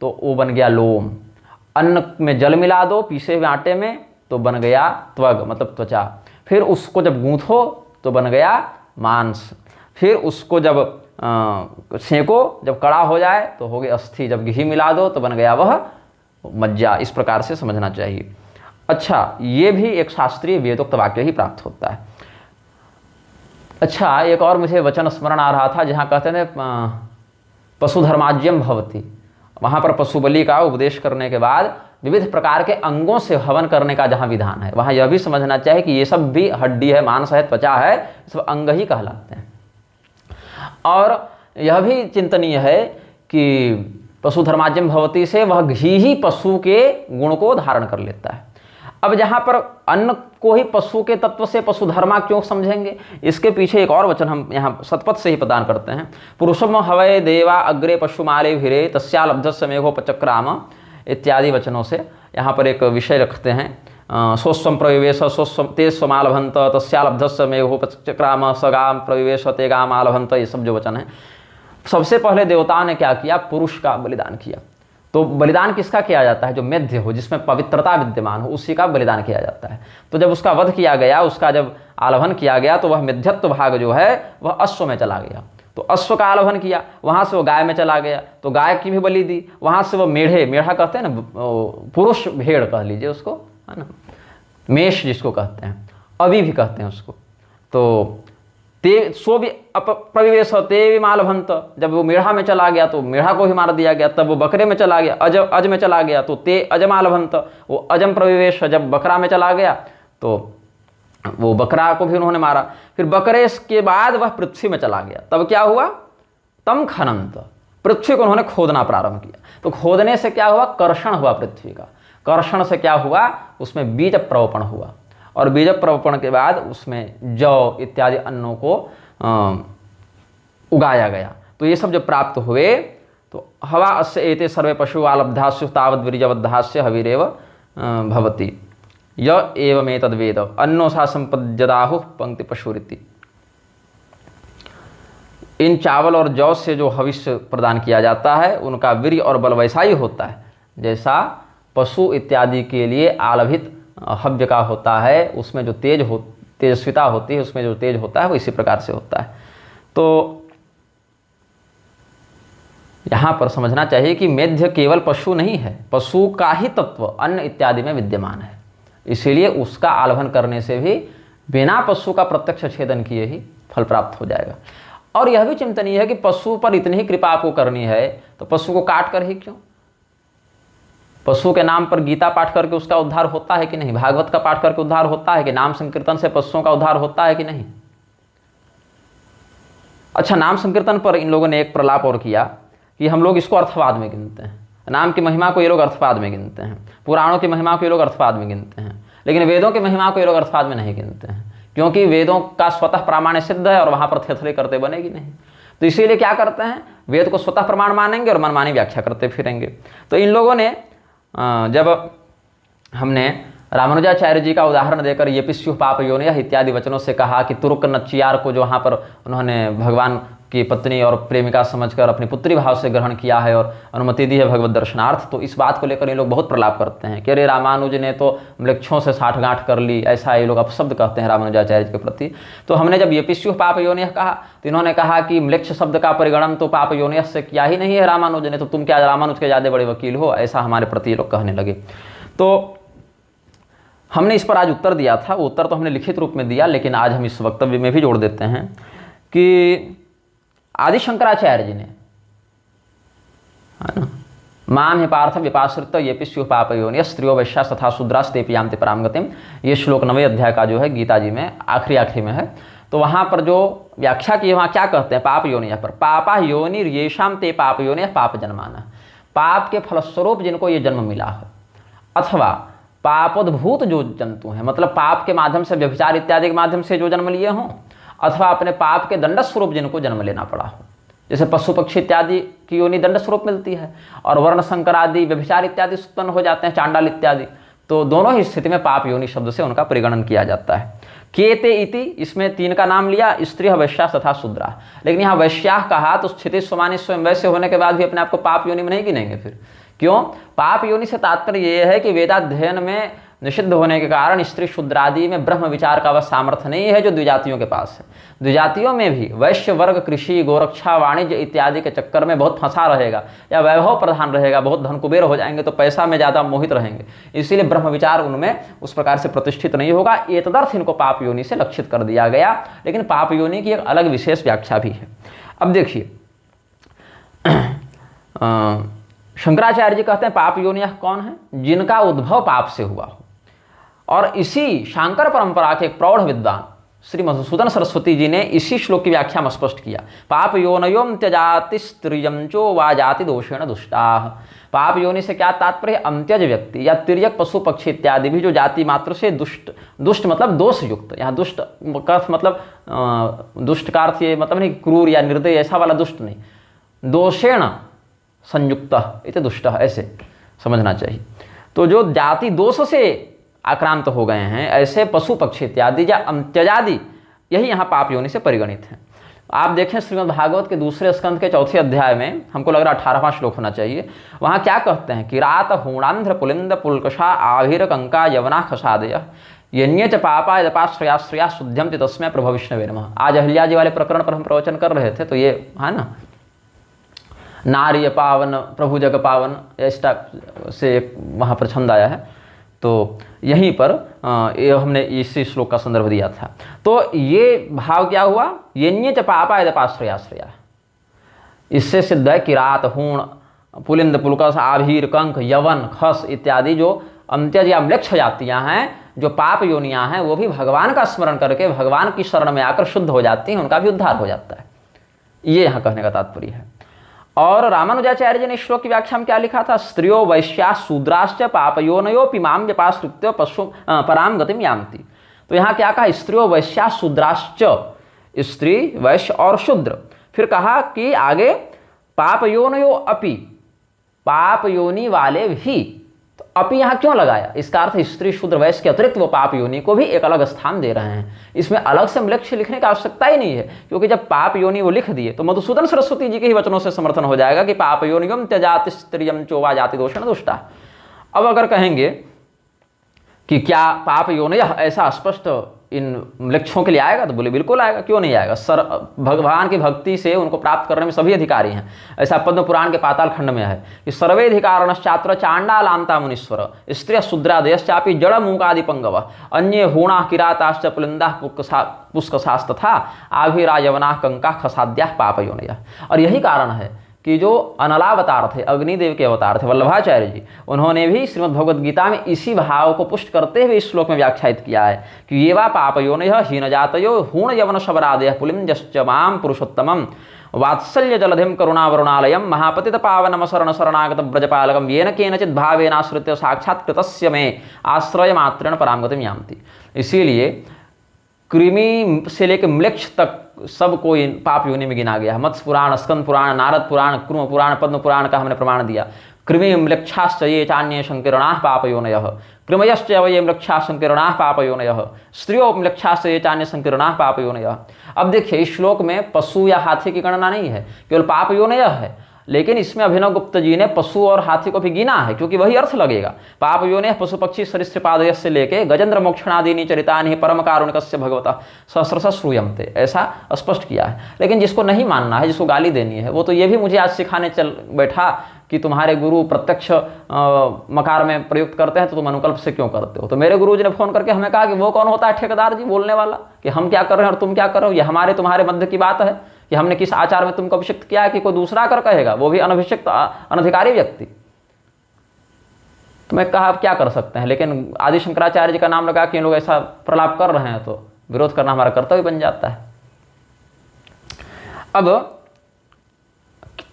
तो वो बन गया लोम, अन्न में जल मिला दो पीसे हुए आटे में तो बन गया त्वग मतलब त्वचा, फिर उसको जब गूंथो तो बन गया मांस, फिर उसको जब सेंको, जब कड़ा हो जाए तो हो गई अस्थि, जब घी मिला दो तो बन गया वह मज्जा। इस प्रकार से समझना चाहिए। अच्छा, ये भी एक शास्त्रीय वेदोक्त वाक्य ही प्राप्त होता है। अच्छा, एक और मुझे वचन स्मरण आ रहा था जहाँ कहते थे पशुधर्माज्यम भवति, वहाँ पर पशु बलि का उपदेश करने के बाद विविध प्रकार के अंगों से हवन करने का जहाँ विधान है, वहाँ यह भी समझना चाहिए कि ये सब भी हड्डी है, मांस है, त्वचा है, ये सब अंग ही कहलाते हैं। और यह भी चिंतनीय है कि पशु धर्माज्यम भवति से वह घी ही पशु के गुण को धारण कर लेता है। अब जहाँ पर अन्न को ही पशु के तत्व से पशु धर्मा क्यों समझेंगे, इसके पीछे एक और वचन हम यहाँ शतपथ से ही प्रदान करते हैं। पुरुषम हवय देवा अग्रे पशुमाले भिरे तस्यालब्धस्य मेघोपचक्राम इत्यादि वचनों से यहाँ पर एक विषय रखते हैं। सोस्वम प्रविवेश सोस्वम ते स्वमालभंत तस्यालब्धस्य मेघोपचक्राम सगाम प्रविवेश ते गाम आलभंत, ये सब जो वचन है। सबसे पहले देवताओं ने क्या किया, पुरुष का बलिदान किया। तो बलिदान किसका किया जाता है, जो मेध्य हो, जिसमें पवित्रता विद्यमान हो, उसी का बलिदान किया जाता है। तो जब उसका वध किया गया, उसका जब आलभन किया गया तो वह मेध्यत्व भाग जो है वह अश्व में चला गया, तो अश्व का आलभन किया, वहाँ से वो गाय में चला गया तो गाय की भी बलि दी, वहाँ से वो मेढ़े, मेढ़ा कहते हैं ना, पुरुष भेड़ कह लीजिए उसको, है ना, मेष जिसको कहते हैं, अभी भी कहते हैं उसको। तो ते सो भी प्रविवेश ते भी मालभंत, जब वो मेढ़ा में चला गया तो मेढ़ा को ही मार दिया गया। तब वो बकरे में चला गया, अज में चला गया तो ते अजमालभंत, वो अजम प्रविवेश, जब बकरा में चला गया तो वो बकरा को भी उन्होंने मारा। फिर बकरे के बाद वह पृथ्वी में चला गया, तब क्या हुआ, तम खनंत, पृथ्वी को उन्होंने खोदना प्रारंभ किया। तो खोदने से क्या हुआ, कर्षण हुआ पृथ्वी का, कर्षण से क्या हुआ, उसमें बीज प्रवपण हुआ, और बीज प्रवपण के बाद उसमें जौ इत्यादि अन्नों को उगाया गया। तो ये सब जो प्राप्त हुए तो हवा अस्य एते सर्वे पशु आलब्धास्यु तावद् वीर्यवद्धास्य हविरेव भवति य एवमेतद्वेद अन्नो सा संपद्यदाहु पंक्ति पशुरिति। इन चावल और जौ से जो हविष्य प्रदान किया जाता है उनका वीर्य और बल वैसा ही होता है जैसा पशु इत्यादि के लिए आलभित हव्य का होता है, उसमें जो तेजस्विता होती है, उसमें जो तेज होता है वो इसी प्रकार से होता है। तो यहाँ पर समझना चाहिए कि मेध्य केवल पशु नहीं है, पशु का ही तत्व अन्न इत्यादि में विद्यमान है, इसीलिए उसका आलभन करने से भी बिना पशु का प्रत्यक्ष छेदन किए ही फल प्राप्त हो जाएगा। और यह भी चिंतनीय है कि पशु पर इतनी ही कृपा आपको करनी है तो पशु को काट कर ही क्यों? पशु के नाम पर गीता पाठ करके उसका उद्धार होता है कि नहीं? भागवत का पाठ करके उद्धार होता है कि? नाम संकीर्तन से पशुओं का उद्धार होता है कि नहीं? अच्छा, नाम संकीर्तन पर इन लोगों ने एक प्रलाप और किया कि हम लोग इसको अर्थवाद में गिनते हैं। नाम की महिमा को ये लोग अर्थवाद में गिनते हैं, पुराणों की महिमा को ये लोग अर्थवाद में गिनते हैं, लेकिन वेदों की महिमा को ये लोग अर्थवाद में नहीं गिनते हैं, क्योंकि वेदों का स्वतः प्रामाण्य सिद्ध है और वहाँ पर थेथरे करते बनेगी नहीं। तो इसीलिए क्या करते हैं, वेद को स्वतः प्रमाण मानेंगे और मनमानी व्याख्या करते फिरेंगे। तो इन लोगों ने जब हमने रामानुजाचार्य जी का उदाहरण देकर ये पिस्यु पाप योनियः इत्यादि वचनों से कहा कि तुर्क नच्चियार को जो वहाँ पर उन्होंने भगवान की पत्नी और प्रेमिका समझकर अपनी पुत्री भाव से ग्रहण किया है और अनुमति दी है भगवत दर्शनार्थ, तो इस बात को लेकर ये लोग बहुत प्रलाप करते हैं कि अरे रामानुज ने तो मृक्षों से साठगांठ कर ली, ऐसा ये लोग अपशब्द कहते हैं रामानुजाचार्य के प्रति। तो हमने जब ये पिस्यु पाप योनियः कहा तो इन्होंने कहा कि म्लेच्छ शब्द का परिगणन तो पाप योनियः से किया ही नहीं है रामानुज ने, तो तुम क्या रामानुज के ज़्यादा बड़े वकील हो, ऐसा हमारे प्रति ये लोग कहने लगे। तो हमने इस पर आज उत्तर दिया था, वो उत्तर तो हमने लिखित रूप में दिया, लेकिन आज हम इस वक्तव्य में भी जोड़ देते हैं कि आदि शंकराचार्य जी ने, है ना, माम पार्थ विपाश्रित ये पिस्यु पाप योनियः स्त्रियो वैश्या तथा शूद्रास्तेपि यान्ति पराम गतिम, ये श्लोक 9वें अध्याय का जो है गीता जी में आखिरी में है। तो वहाँ पर जो व्याख्या की, वहाँ क्या कहते हैं पाप योनियः पर, पापा योनिर येषाम ते पाप योनियः पाप जन्माना, पाप के फलस्वरूप जिनको ये जन्म मिला है, अथवा पापोद्भूत जो जंतु हैं, मतलब पाप के माध्यम से, व्यभिचार इत्यादि के माध्यम से जो जन्म लिए हों, अथवा अपने पाप के दंड स्वरूप जिनको जन्म लेना पड़ा हो, जैसे पशु पक्षी इत्यादि की योनि दंड स्वरूप मिलती है, और वर्ण संकर आदि व्यभिचार इत्यादि उत्पन्न हो जाते हैं, चांडाल इत्यादि, तो दोनों ही स्थिति में पाप योनि शब्द से उनका परिगणन किया जाता है। केते इति, इसमें 3 का नाम लिया, स्त्री वैश्या तथा शूद्रा, लेकिन यहाँ वैश्या कहा तो स्थिति स्वमानि स्वयं वैश्य होने के बाद भी अपने आप को पाप योनि में नहीं गिनेंगे। फिर क्यों? पाप योनि से तात्पर्य ये है कि वेदाध्ययन में निषिद्ध होने के कारण स्त्री शूद्रादि में ब्रह्म विचार का वह सामर्थ्य नहीं है जो द्विजातियों के पास है। द्विजातियों में भी वैश्य वर्ग कृषि गोरक्षा वाणिज्य इत्यादि के चक्कर में बहुत फंसा रहेगा या वैभव प्रधान रहेगा, बहुत धन कुबेर हो जाएंगे, तो पैसा में ज़्यादा मोहित रहेंगे, इसीलिए ब्रह्म विचार उनमें उस प्रकार से प्रतिष्ठित नहीं होगा। एतदर्थ इनको पाप योनि से लक्षित कर दिया गया, लेकिन पाप योनि की एक अलग विशेष व्याख्या भी है। अब देखिए, शंकराचार्य जी कहते हैं पाप योनियः कौन है? जिनका उद्भव पाप से हुआ हो। और इसी शांकर परंपरा के एक प्रौढ़ विद्वान श्री मधुसूदन सरस्वती जी ने इसी श्लोक की व्याख्या में स्पष्ट किया, पाप योनयोम त्यजाति स्त्रियंचो वा जाति दोषेण दुष्टाः। पाप योनि से क्या तात्पर्य? अंत्यज व्यक्ति या तिर्यक पशु पक्षी इत्यादि भी जो जाति मात्र से दुष्ट मतलब दोष युक्त, यहाँ दुष्ट का अर्थ मतलब दुष्ट का अर्थ ये मतलब नहीं क्रूर या निर्दय ऐसा वाला दुष्ट नहीं, दोषेण संयुक्त इति दुष्ट, ऐसे समझना चाहिए। तो जो जाति दोष से आक्रांत हो गए हैं ऐसे पशु पक्षी इत्यादि या अंत्यजादि, यही यहाँ पाप योनि से परिगणित हैं। आप देखें श्रीमद् भागवत के 2 स्कंद के 4 अध्याय में, हमको लग रहा 18वां श्लोक होना चाहिए, वहाँ क्या कहते हैं? किरात हूणांध्र पुलिंद पुलकषा आभिर कंका यवना खसादय यन्य च पापा यपाश्रयाश्रया शुद्ध्यम तस्मै प्रभव विष्णवे नमः। आज अहिल्या जी वाले प्रकरण पर हम प्रवचन कर रहे थे, तो ये है ना, नार्य पावन प्रभु जग पावन, इस टाइप से वहाँ पर छंद आया है, तो यहीं पर ये हमने इसी श्लोक का संदर्भ दिया था। तो ये भाव क्या हुआ? यन्य च पापा यपाश्रयाश्रया, इससे सिद्ध है किरात हूण पुलिंद पुलकस आभीर कंक यवन खस इत्यादि जो अंत्यज या म्लेच्छ जातियाँ हैं, जो पाप योनियाँ हैं, वो भी भगवान का स्मरण करके भगवान की शरण में आकर शुद्ध हो जाती हैं, उनका भी उद्धार हो जाता है। ये यहाँ कहने का तात्पर्य है। और रामानुजाचार्य जी ने श्लोक की व्याख्या में क्या लिखा था? स्त्रियो वैश्या शूद्राश्च पापयोनयोपि मां व्यपाश्रित्य पशु पराम गतिम यान्ति। तो यहाँ क्या कहा? स्त्रियो वैश्या शूद्राश्च, स्त्री वैश्य और शूद्र। फिर कहा कि आगे पापयोनयो अपि, पाप योनि वाले भी। तो अपि यहाँ क्यों लगाया? इसका अर्थ स्त्री शूद्र वैश्य के अतिरिक्त वो पाप योनि को भी एक अलग स्थान दे रहे हैं। इसमें अलग से म्लेच्छ लिखने की आवश्यकता ही नहीं है, क्योंकि जब पाप योनि वो लिख दिए तो मधुसूदन सरस्वती जी के ही वचनों से समर्थन हो जाएगा कि पाप योनियम त्यजाति स्त्रियम चोवा जाति दोषेण दुष्टा। अब अगर कहेंगे कि क्या पाप योनियः ऐसा स्पष्ट इन लक्ष्यों के लिए आएगा? तो बोले बिल्कुल आएगा, क्यों नहीं आएगा। भगवान की भक्ति से उनको प्राप्त करने में सभी अधिकारी हैं। ऐसा पद्म पुराण के पाताल खंड में है कि सर्वे अधिकारणश्चात्र चांडालांता मुनीश्वर स्त्रिय शूद्रादयश्चापि जड़ मूकादि पंगव अन्ये हूणा किराताश्च पुलिंदा पुष्कशास्तथा आभिरा यवना कंका खसाद्या पापयोनय। और यही कारण है कि जो अनलावतार थे, अग्निदेव के अवतार थे वल्लभाचार्य जी, उन्होंने भी श्रीमद् भगवद गीता में इसी भाव को पुष्ट करते हुए इस श्लोक में व्याख्यायित किया है कि ये वा पापयोनय हीनजातयो हूण यवन शबरादय पुलिंजश्च माम पुरुषोत्तमम वात्सल्य जलधिम करुणावरुणालयम महापतित पावनम शरण शरणागत ब्रजपालकम येन केनचित् भावेनाश्रित्य साक्षात् कृतस्य में आश्रय मात्रेण परामगतिम यान्ति। इसीलिए कृमि से लेकर म्लेच्छ तक सबको पाप योनि में गिना गया है। मत्स्य पुराण, स्कंद पुराण, नारद पुराण, कुर्म पुराण, पद्म पुराण का हमने प्रमाण दिया। कृमि म्लेच्छाश्च ये चान्ये संकीर्णाः पापयोनयः कृमयश्च ये म्लेच्छाः संकीर्णाः पापयोनयः स्त्रियो म्लेच्छाश्च ये चान्ये संकीर्णाः पापयोनयः। अब देखिए इस श्लोक में पशु या हाथी की गणना नहीं है, केवल पापयोनयः है, लेकिन इसमें अभिनव गुप्त जी ने पशु और हाथी को भी गिना है क्योंकि वही अर्थ लगेगा। पाप योनि पशु पक्षी सरीसृपादय से लेके गजेंद्र मोक्षणादीनि चरितानि परम कारुणिकस्य भगवतः सहस्रश श्रूयन्ते, ऐसा स्पष्ट किया है। लेकिन जिसको नहीं मानना है, जिसको गाली देनी है, वो तो ये भी मुझे आज सिखाने चल बैठा कि तुम्हारे गुरु प्रत्यक्ष मकार में प्रयुक्त करते हैं तो तुम अनुकल्प से क्यों करते हो। तो मेरे गुरु जी ने फोन करके हमें कहा कि वो कौन होता है ठेकेदार जी बोलने वाला कि हम क्या कर रहे हैं और तुम क्या कर रहे हो, ये हमारे तुम्हारे मध्य की बात है कि हमने किस आचार में तुमको अभिषिक्त किया है कि कोई दूसरा कर कहेगा, वो भी अनभिषिक्त अनधिकारी व्यक्ति। तो मैं कहा अब क्या कर सकते हैं, लेकिन आदि शंकराचार्य जी का नाम लगा कि इन लोग ऐसा प्रलाप कर रहे हैं तो विरोध करना हमारा कर्तव्य बन जाता है। अब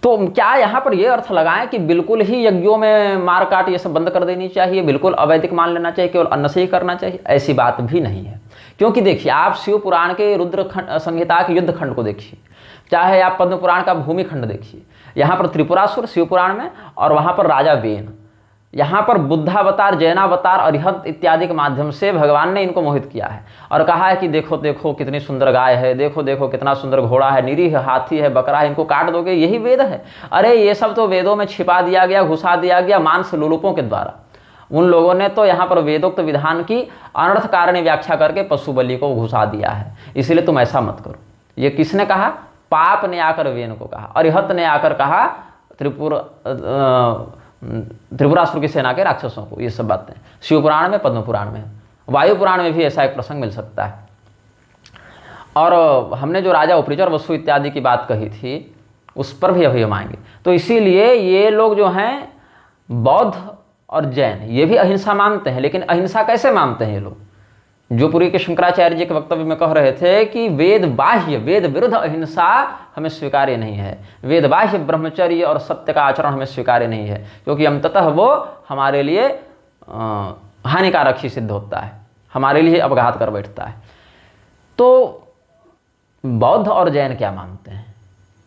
तो क्या यहाँ पर यह अर्थ लगाएं कि बिल्कुल ही यज्ञों में मार काट ये सब बंद कर देनी चाहिए, बिल्कुल अवैदिक मान लेना चाहिए, केवल अन्न से ही करना चाहिए? ऐसी बात भी नहीं है। क्योंकि देखिए आप शिव पुराण के रुद्र संहिता के युद्ध खंड को देखिए, चाहे आप पद्म पुराण का भूमि खंड देखिए, यहाँ पर त्रिपुरासुर शिव पुराण में और वहाँ पर राजा वेन, यहाँ पर बुद्धावतार, जैनावतार, अरिहंत इत्यादि के माध्यम से भगवान ने इनको मोहित किया है और कहा है कि देखो देखो कितनी सुंदर गाय है, देखो देखो कितना सुंदर घोड़ा है, निरीह हाथी है, बकरा है, इनको काट दोगे, यही वेद है। अरे ये सब तो वेदों में छिपा दिया गया, घुसा दिया गया मांस लोलुपों के द्वारा। उन लोगों ने तो यहाँ पर वेदोक्त विधान की अनर्थ कारणी व्याख्या करके पशु बलि को घुसा दिया है, इसलिए तुम ऐसा मत करो। ये किसने कहा? पाप ने आकर वेन को कहा, अरिहत ने आकर कहा त्रिपुरासुर की सेना के राक्षसों को। ये सब बातें शिव पुराण में, पद्म पुराण में, वायु पुराण में भी ऐसा एक प्रसंग मिल सकता है। और हमने जो राजा उपरिचर वसु इत्यादि की बात कही थी उस पर भी अभी हम आएंगे। तो इसीलिए ये लोग जो हैं बौद्ध और जैन ये भी अहिंसा मानते हैं, लेकिन अहिंसा कैसे मानते हैं ये लोग? जो पुरी के शंकराचार्य जी के वक्तव्य में कह रहे थे कि वेद बाह्य, वेद विरुद्ध अहिंसा हमें स्वीकार्य नहीं है, वेद बाह्य ब्रह्मचर्य और सत्य का आचरण हमें स्वीकार्य नहीं है, क्योंकि अंततः वो हमारे लिए हानिकारक ही सिद्ध होता है, हमारे लिए अपघात कर बैठता है। तो बौद्ध और जैन क्या मानते हैं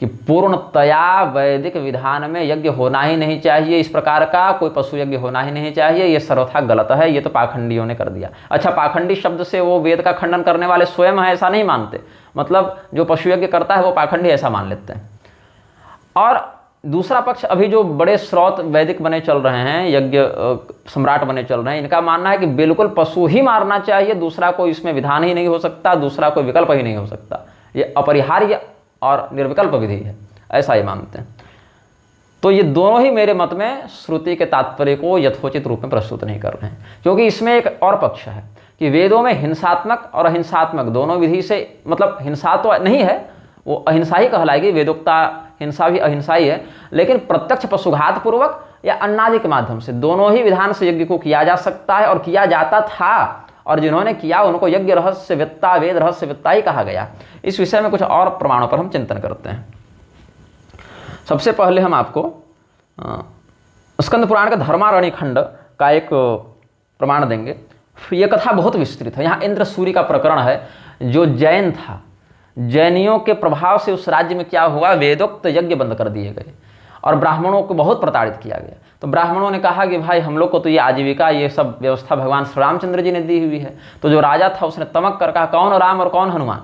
कि पूर्णतया वैदिक विधान में यज्ञ होना ही नहीं चाहिए, इस प्रकार का कोई पशु यज्ञ होना ही नहीं चाहिए, ये सर्वथा गलत है, ये तो पाखंडियों ने कर दिया। अच्छा, पाखंडी शब्द से वो वेद का खंडन करने वाले स्वयं है ऐसा नहीं मानते, मतलब जो पशु यज्ञ करता है वो पाखंडी ऐसा मान लेते हैं। और दूसरा पक्ष अभी जो बड़े स्रोत वैदिक बने चल रहे हैं, यज्ञ सम्राट बने चल रहे हैं, इनका मानना है कि बिल्कुल पशु ही मारना चाहिए, दूसरा कोई इसमें विधान ही नहीं हो सकता, दूसरा कोई विकल्प ही नहीं हो सकता, ये अपरिहार्य और निर्विकल्प विधि है, ऐसा ही मानते हैं। तो ये दोनों ही मेरे मत में श्रुति के तात्पर्य को यथोचित रूप में प्रस्तुत नहीं कर रहे हैं, क्योंकि इसमें एक और पक्ष है कि वेदों में हिंसात्मक और अहिंसात्मक दोनों विधि से, मतलब हिंसा तो नहीं है, वो अहिंसा ही कहलाएगी, वेदोक्ता हिंसा भी अहिंसा ही है, लेकिन प्रत्यक्ष पशुघात पूर्वक या अन्नादि के माध्यम से दोनों ही विधान से यज्ञ को किया जा सकता है और किया जाता था, और जिन्होंने किया उनको यज्ञ रहस्यवेत्ता, वेद रहस्यवेत्ता ही कहा गया। इस विषय में कुछ और प्रमाणों पर हम चिंतन करते हैं। सबसे पहले हम आपको स्कंद पुराण का धर्मारण्य खंड का एक प्रमाण देंगे। यह कथा बहुत विस्तृत है। यहाँ इंद्र सूर्य का प्रकरण है, जो जैन था, जैनियों के प्रभाव से उस राज्य में क्या हुआ, वेदोक्त यज्ञ बंद कर दिए गए और ब्राह्मणों को बहुत प्रताड़ित किया गया। तो ब्राह्मणों ने कहा कि भाई हम लोग को तो ये आजीविका, ये सब व्यवस्था भगवान श्री रामचंद्र जी ने दी हुई है। तो जो राजा था उसने तमक कर कहा, कौन राम और कौन हनुमान,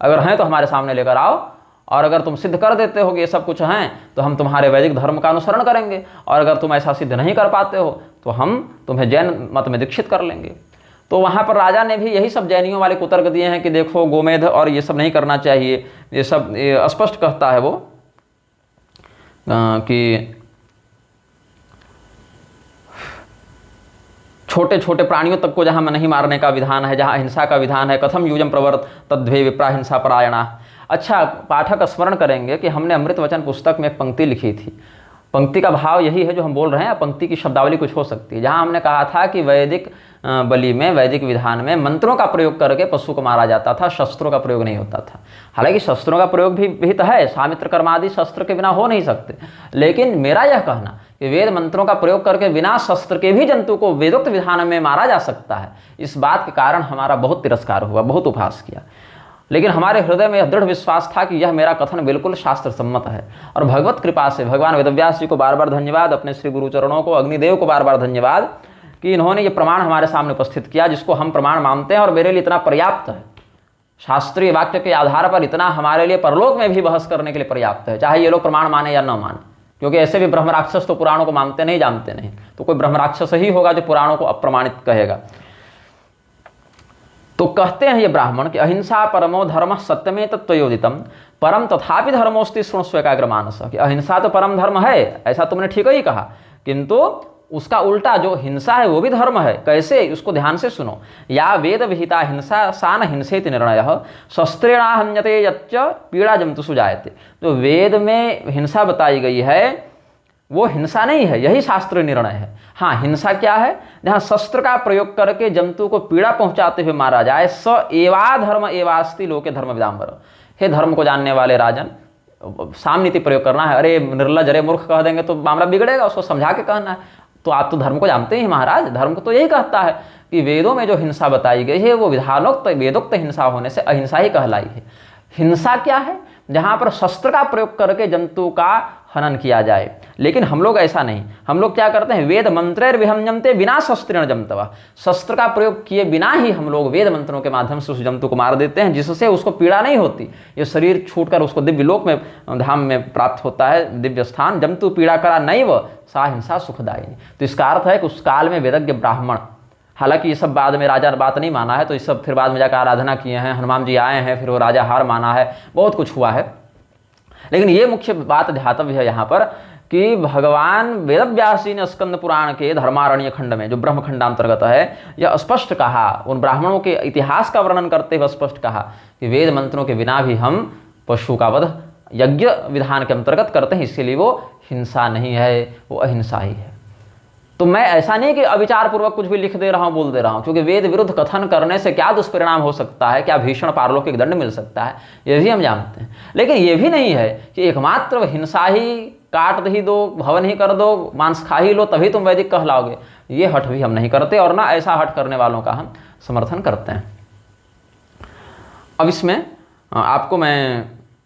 अगर हैं तो हमारे सामने लेकर आओ, और अगर तुम सिद्ध कर देते हो कि ये सब कुछ हैं तो हम तुम्हारे वैदिक धर्म का अनुसरण करेंगे, और अगर तुम ऐसा सिद्ध नहीं कर पाते हो तो हम तुम्हें जैन मत में दीक्षित कर लेंगे। तो वहाँ पर राजा ने भी यही सब जैनियों वाले कुतर्क दिए हैं कि देखो गोमेध और ये सब नहीं करना चाहिए, ये सब स्पष्ट कहता है वो कि छोटे छोटे प्राणियों तक को जहाँ नहीं मारने का विधान है, जहाँ अहिंसा का विधान है, कथम यूजम प्रवर्त तद्वे विप्रा हिंसा परायणा। अच्छा, पाठक स्मरण करेंगे कि हमने अमृत वचन पुस्तक में एक पंक्ति लिखी थी। पंक्ति का भाव यही है जो हम बोल रहे हैं, पंक्ति की शब्दावली कुछ हो सकती है, जहाँ हमने कहा था कि वैदिक बलि में, वैदिक विधान में मंत्रों का प्रयोग करके पशु को मारा जाता था, शस्त्रों का प्रयोग नहीं होता था। हालांकि शस्त्रों का प्रयोग भी विहित है, सामित्र कर्मादि शस्त्र के बिना हो नहीं सकते, लेकिन मेरा यह कहना कि वेद मंत्रों का प्रयोग करके बिना शस्त्र के भी जंतु को वेदोक्त विधान में मारा जा सकता है, इस बात के कारण हमारा बहुत तिरस्कार हुआ, बहुत उपहास किया। लेकिन हमारे हृदय में यह दृढ़ विश्वास था कि यह मेरा कथन बिल्कुल शास्त्र सम्मत है। और भगवत कृपा से भगवान वेदव्यास जी को बार बार धन्यवाद, अपने श्री गुरुचरणों को, अग्निदेव को बार बार धन्यवाद कि इन्होंने ये प्रमाण हमारे सामने उपस्थित किया, जिसको हम प्रमाण मानते हैं और मेरे लिए इतना पर्याप्त है। शास्त्रीय वाक्य के आधार पर इतना हमारे लिए परलोक में भी बहस करने के लिए पर्याप्त है, चाहे ये लोग प्रमाण माने या न माने, क्योंकि ऐसे भी ब्रह्म राक्षस तो पुराणों को मानते नहीं, जानते नहीं। तो कोई ब्रह्म राक्षस ही होगा जो पुराणों को अप्रमाणित कहेगा। तो कहते हैं ये ब्राह्मण कि अहिंसा परमो धर्म सत्यमे तत्वयोदितम परम तथापि धर्मोस्ति शृणुष्व एकाग्र मानस, कि अहिंसा तो परम धर्म है, ऐसा तुमने ठीक ही कहा, किंतु उसका उल्टा जो हिंसा है वो भी धर्म है। कैसे, उसको ध्यान से सुनो। या वेद विहिता हिंसा सा न हिंसेति निर्णय शस्त्रेणा हन्यते यच्च पीड़ा जंतुषु जायते। जो वेद में हिंसा बताई गई है वो हिंसा नहीं है, यही शास्त्रीय निर्णय है। हाँ, हिंसा क्या है, जहाँ शस्त्र का प्रयोग करके जंतु को पीड़ा पहुंचाते हुए मारा जाए। स एवा धर्म एवास्ति लोके धर्म विदाम्बर। हे धर्म को जानने वाले राजन, सामनीति प्रयोग करना है। अरे निर्लज, अरे मूर्ख कह देंगे तो मामला बिगड़ेगा, उसको समझा के कहना है। तो आप तो धर्म को जानते ही महाराज, धर्म को तो यही कहता है कि वेदों में जो हिंसा बताई गई है वो विधानोक्त वेदोक्त हिंसा होने से अहिंसा ही कहलाई है। हिंसा क्या है, जहाँ पर शस्त्र का प्रयोग करके जंतु का हनन किया जाए। लेकिन हम लोग ऐसा नहीं, हम लोग क्या करते हैं, वेद मंत्रेर विहंजमते बिना शस्त्रेण जंतवा। शस्त्र का प्रयोग किए बिना ही हम लोग वेद मंत्रों के माध्यम से उस जंतु को मार देते हैं, जिससे उसको पीड़ा नहीं होती। ये शरीर छूटकर उसको दिव्य लोक में, धाम में प्राप्त होता है, दिव्य स्थान। जंतु पीड़ा करा नैव सा हिंसा सुखदायिनी। तो इसका अर्थ है कि उस काल में वेदज्ञ ब्राह्मण, हालांकि ये सब बाद में राजा ने बात नहीं माना है, तो ये सब फिर बाद में जाकर आराधना किए हैं, हनुमान जी आए हैं, फिर वो राजा हार माना है, बहुत कुछ हुआ है। लेकिन ये मुख्य बात ध्यातव्य है यहाँ पर कि भगवान वेदव्यास जी ने स्कंद पुराण के धर्मारण्य खंड में, जो ब्रह्म खंडांतर्गत है, यह स्पष्ट कहा, उन ब्राह्मणों के इतिहास का वर्णन करते हुए स्पष्ट कहा कि वेद मंत्रों के बिना भी हम पशु का वध यज्ञ विधान के अंतर्गत करते हैं, इसीलिए वो हिंसा नहीं है, वो अहिंसा ही है। तो मैं ऐसा नहीं कि अविचार पूर्वक कुछ भी लिख दे रहा हूँ, बोल दे रहा हूँ, क्योंकि वेद विरुद्ध कथन करने से क्या दुष्परिणाम हो सकता है, क्या भीषण पारलौकिक दंड मिल सकता है, ये भी हम जानते हैं। लेकिन ये भी नहीं है कि एकमात्र हिंसा ही, काट ही दो, हवन ही कर दो, मांस खा ही लो तभी तुम वैदिक कहलाओगे, ये हठ भी हम नहीं करते, और ना ऐसा हठ करने वालों का हम समर्थन करते हैं। अब इसमें आपको मैं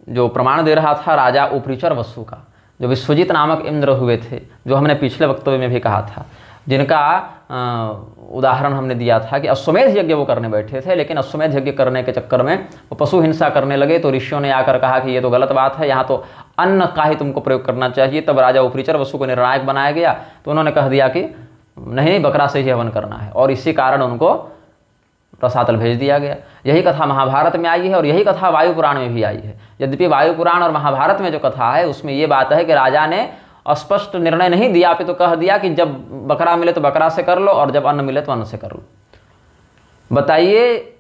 जो प्रमाण दे रहा था राजा उपरिचर वसु का, जो विश्वजीत नामक इंद्र हुए थे, जो हमने पिछले वक्तव्य में भी कहा था, जिनका उदाहरण हमने दिया था कि अश्वमेध यज्ञ वो करने बैठे थे, लेकिन अश्वमेध यज्ञ करने के चक्कर में वो पशु हिंसा करने लगे। तो ऋषियों ने आकर कहा कि ये तो गलत बात है, यहाँ तो अन्न का ही तुमको प्रयोग करना चाहिए। तब राजा उपरिचर वसु को निर्णायक बनाया गया, तो उन्होंने कह दिया कि नहीं, बकरा से ही हवन करना है, और इसी कारण उनको रसातल भेज दिया गया। यही कथा महाभारत में आई है और यही कथा वायु पुराण में भी आई है। यद्यपि वायु पुराण और महाभारत में जो कथा है उसमें ये बात है कि राजा ने स्पष्ट निर्णय नहीं दिया, पे तो कह दिया कि जब बकरा मिले तो बकरा से कर लो और जब अन्न मिले तो अन्न से कर लो। बताइए,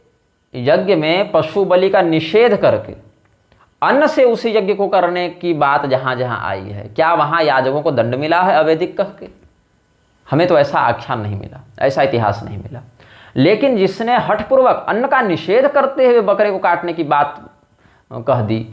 यज्ञ में पशु बलि का निषेध करके अन्न से उसी यज्ञ को करने की बात जहां जहां आई है, क्या वहां याजकों को दंड मिला है अवैदिक कह के? हमें तो ऐसा आख्यान नहीं मिला, ऐसा इतिहास नहीं मिला। लेकिन जिसने हठपूर्वक अन्न का निषेध करते हुए बकरे को काटने की बात कह दी,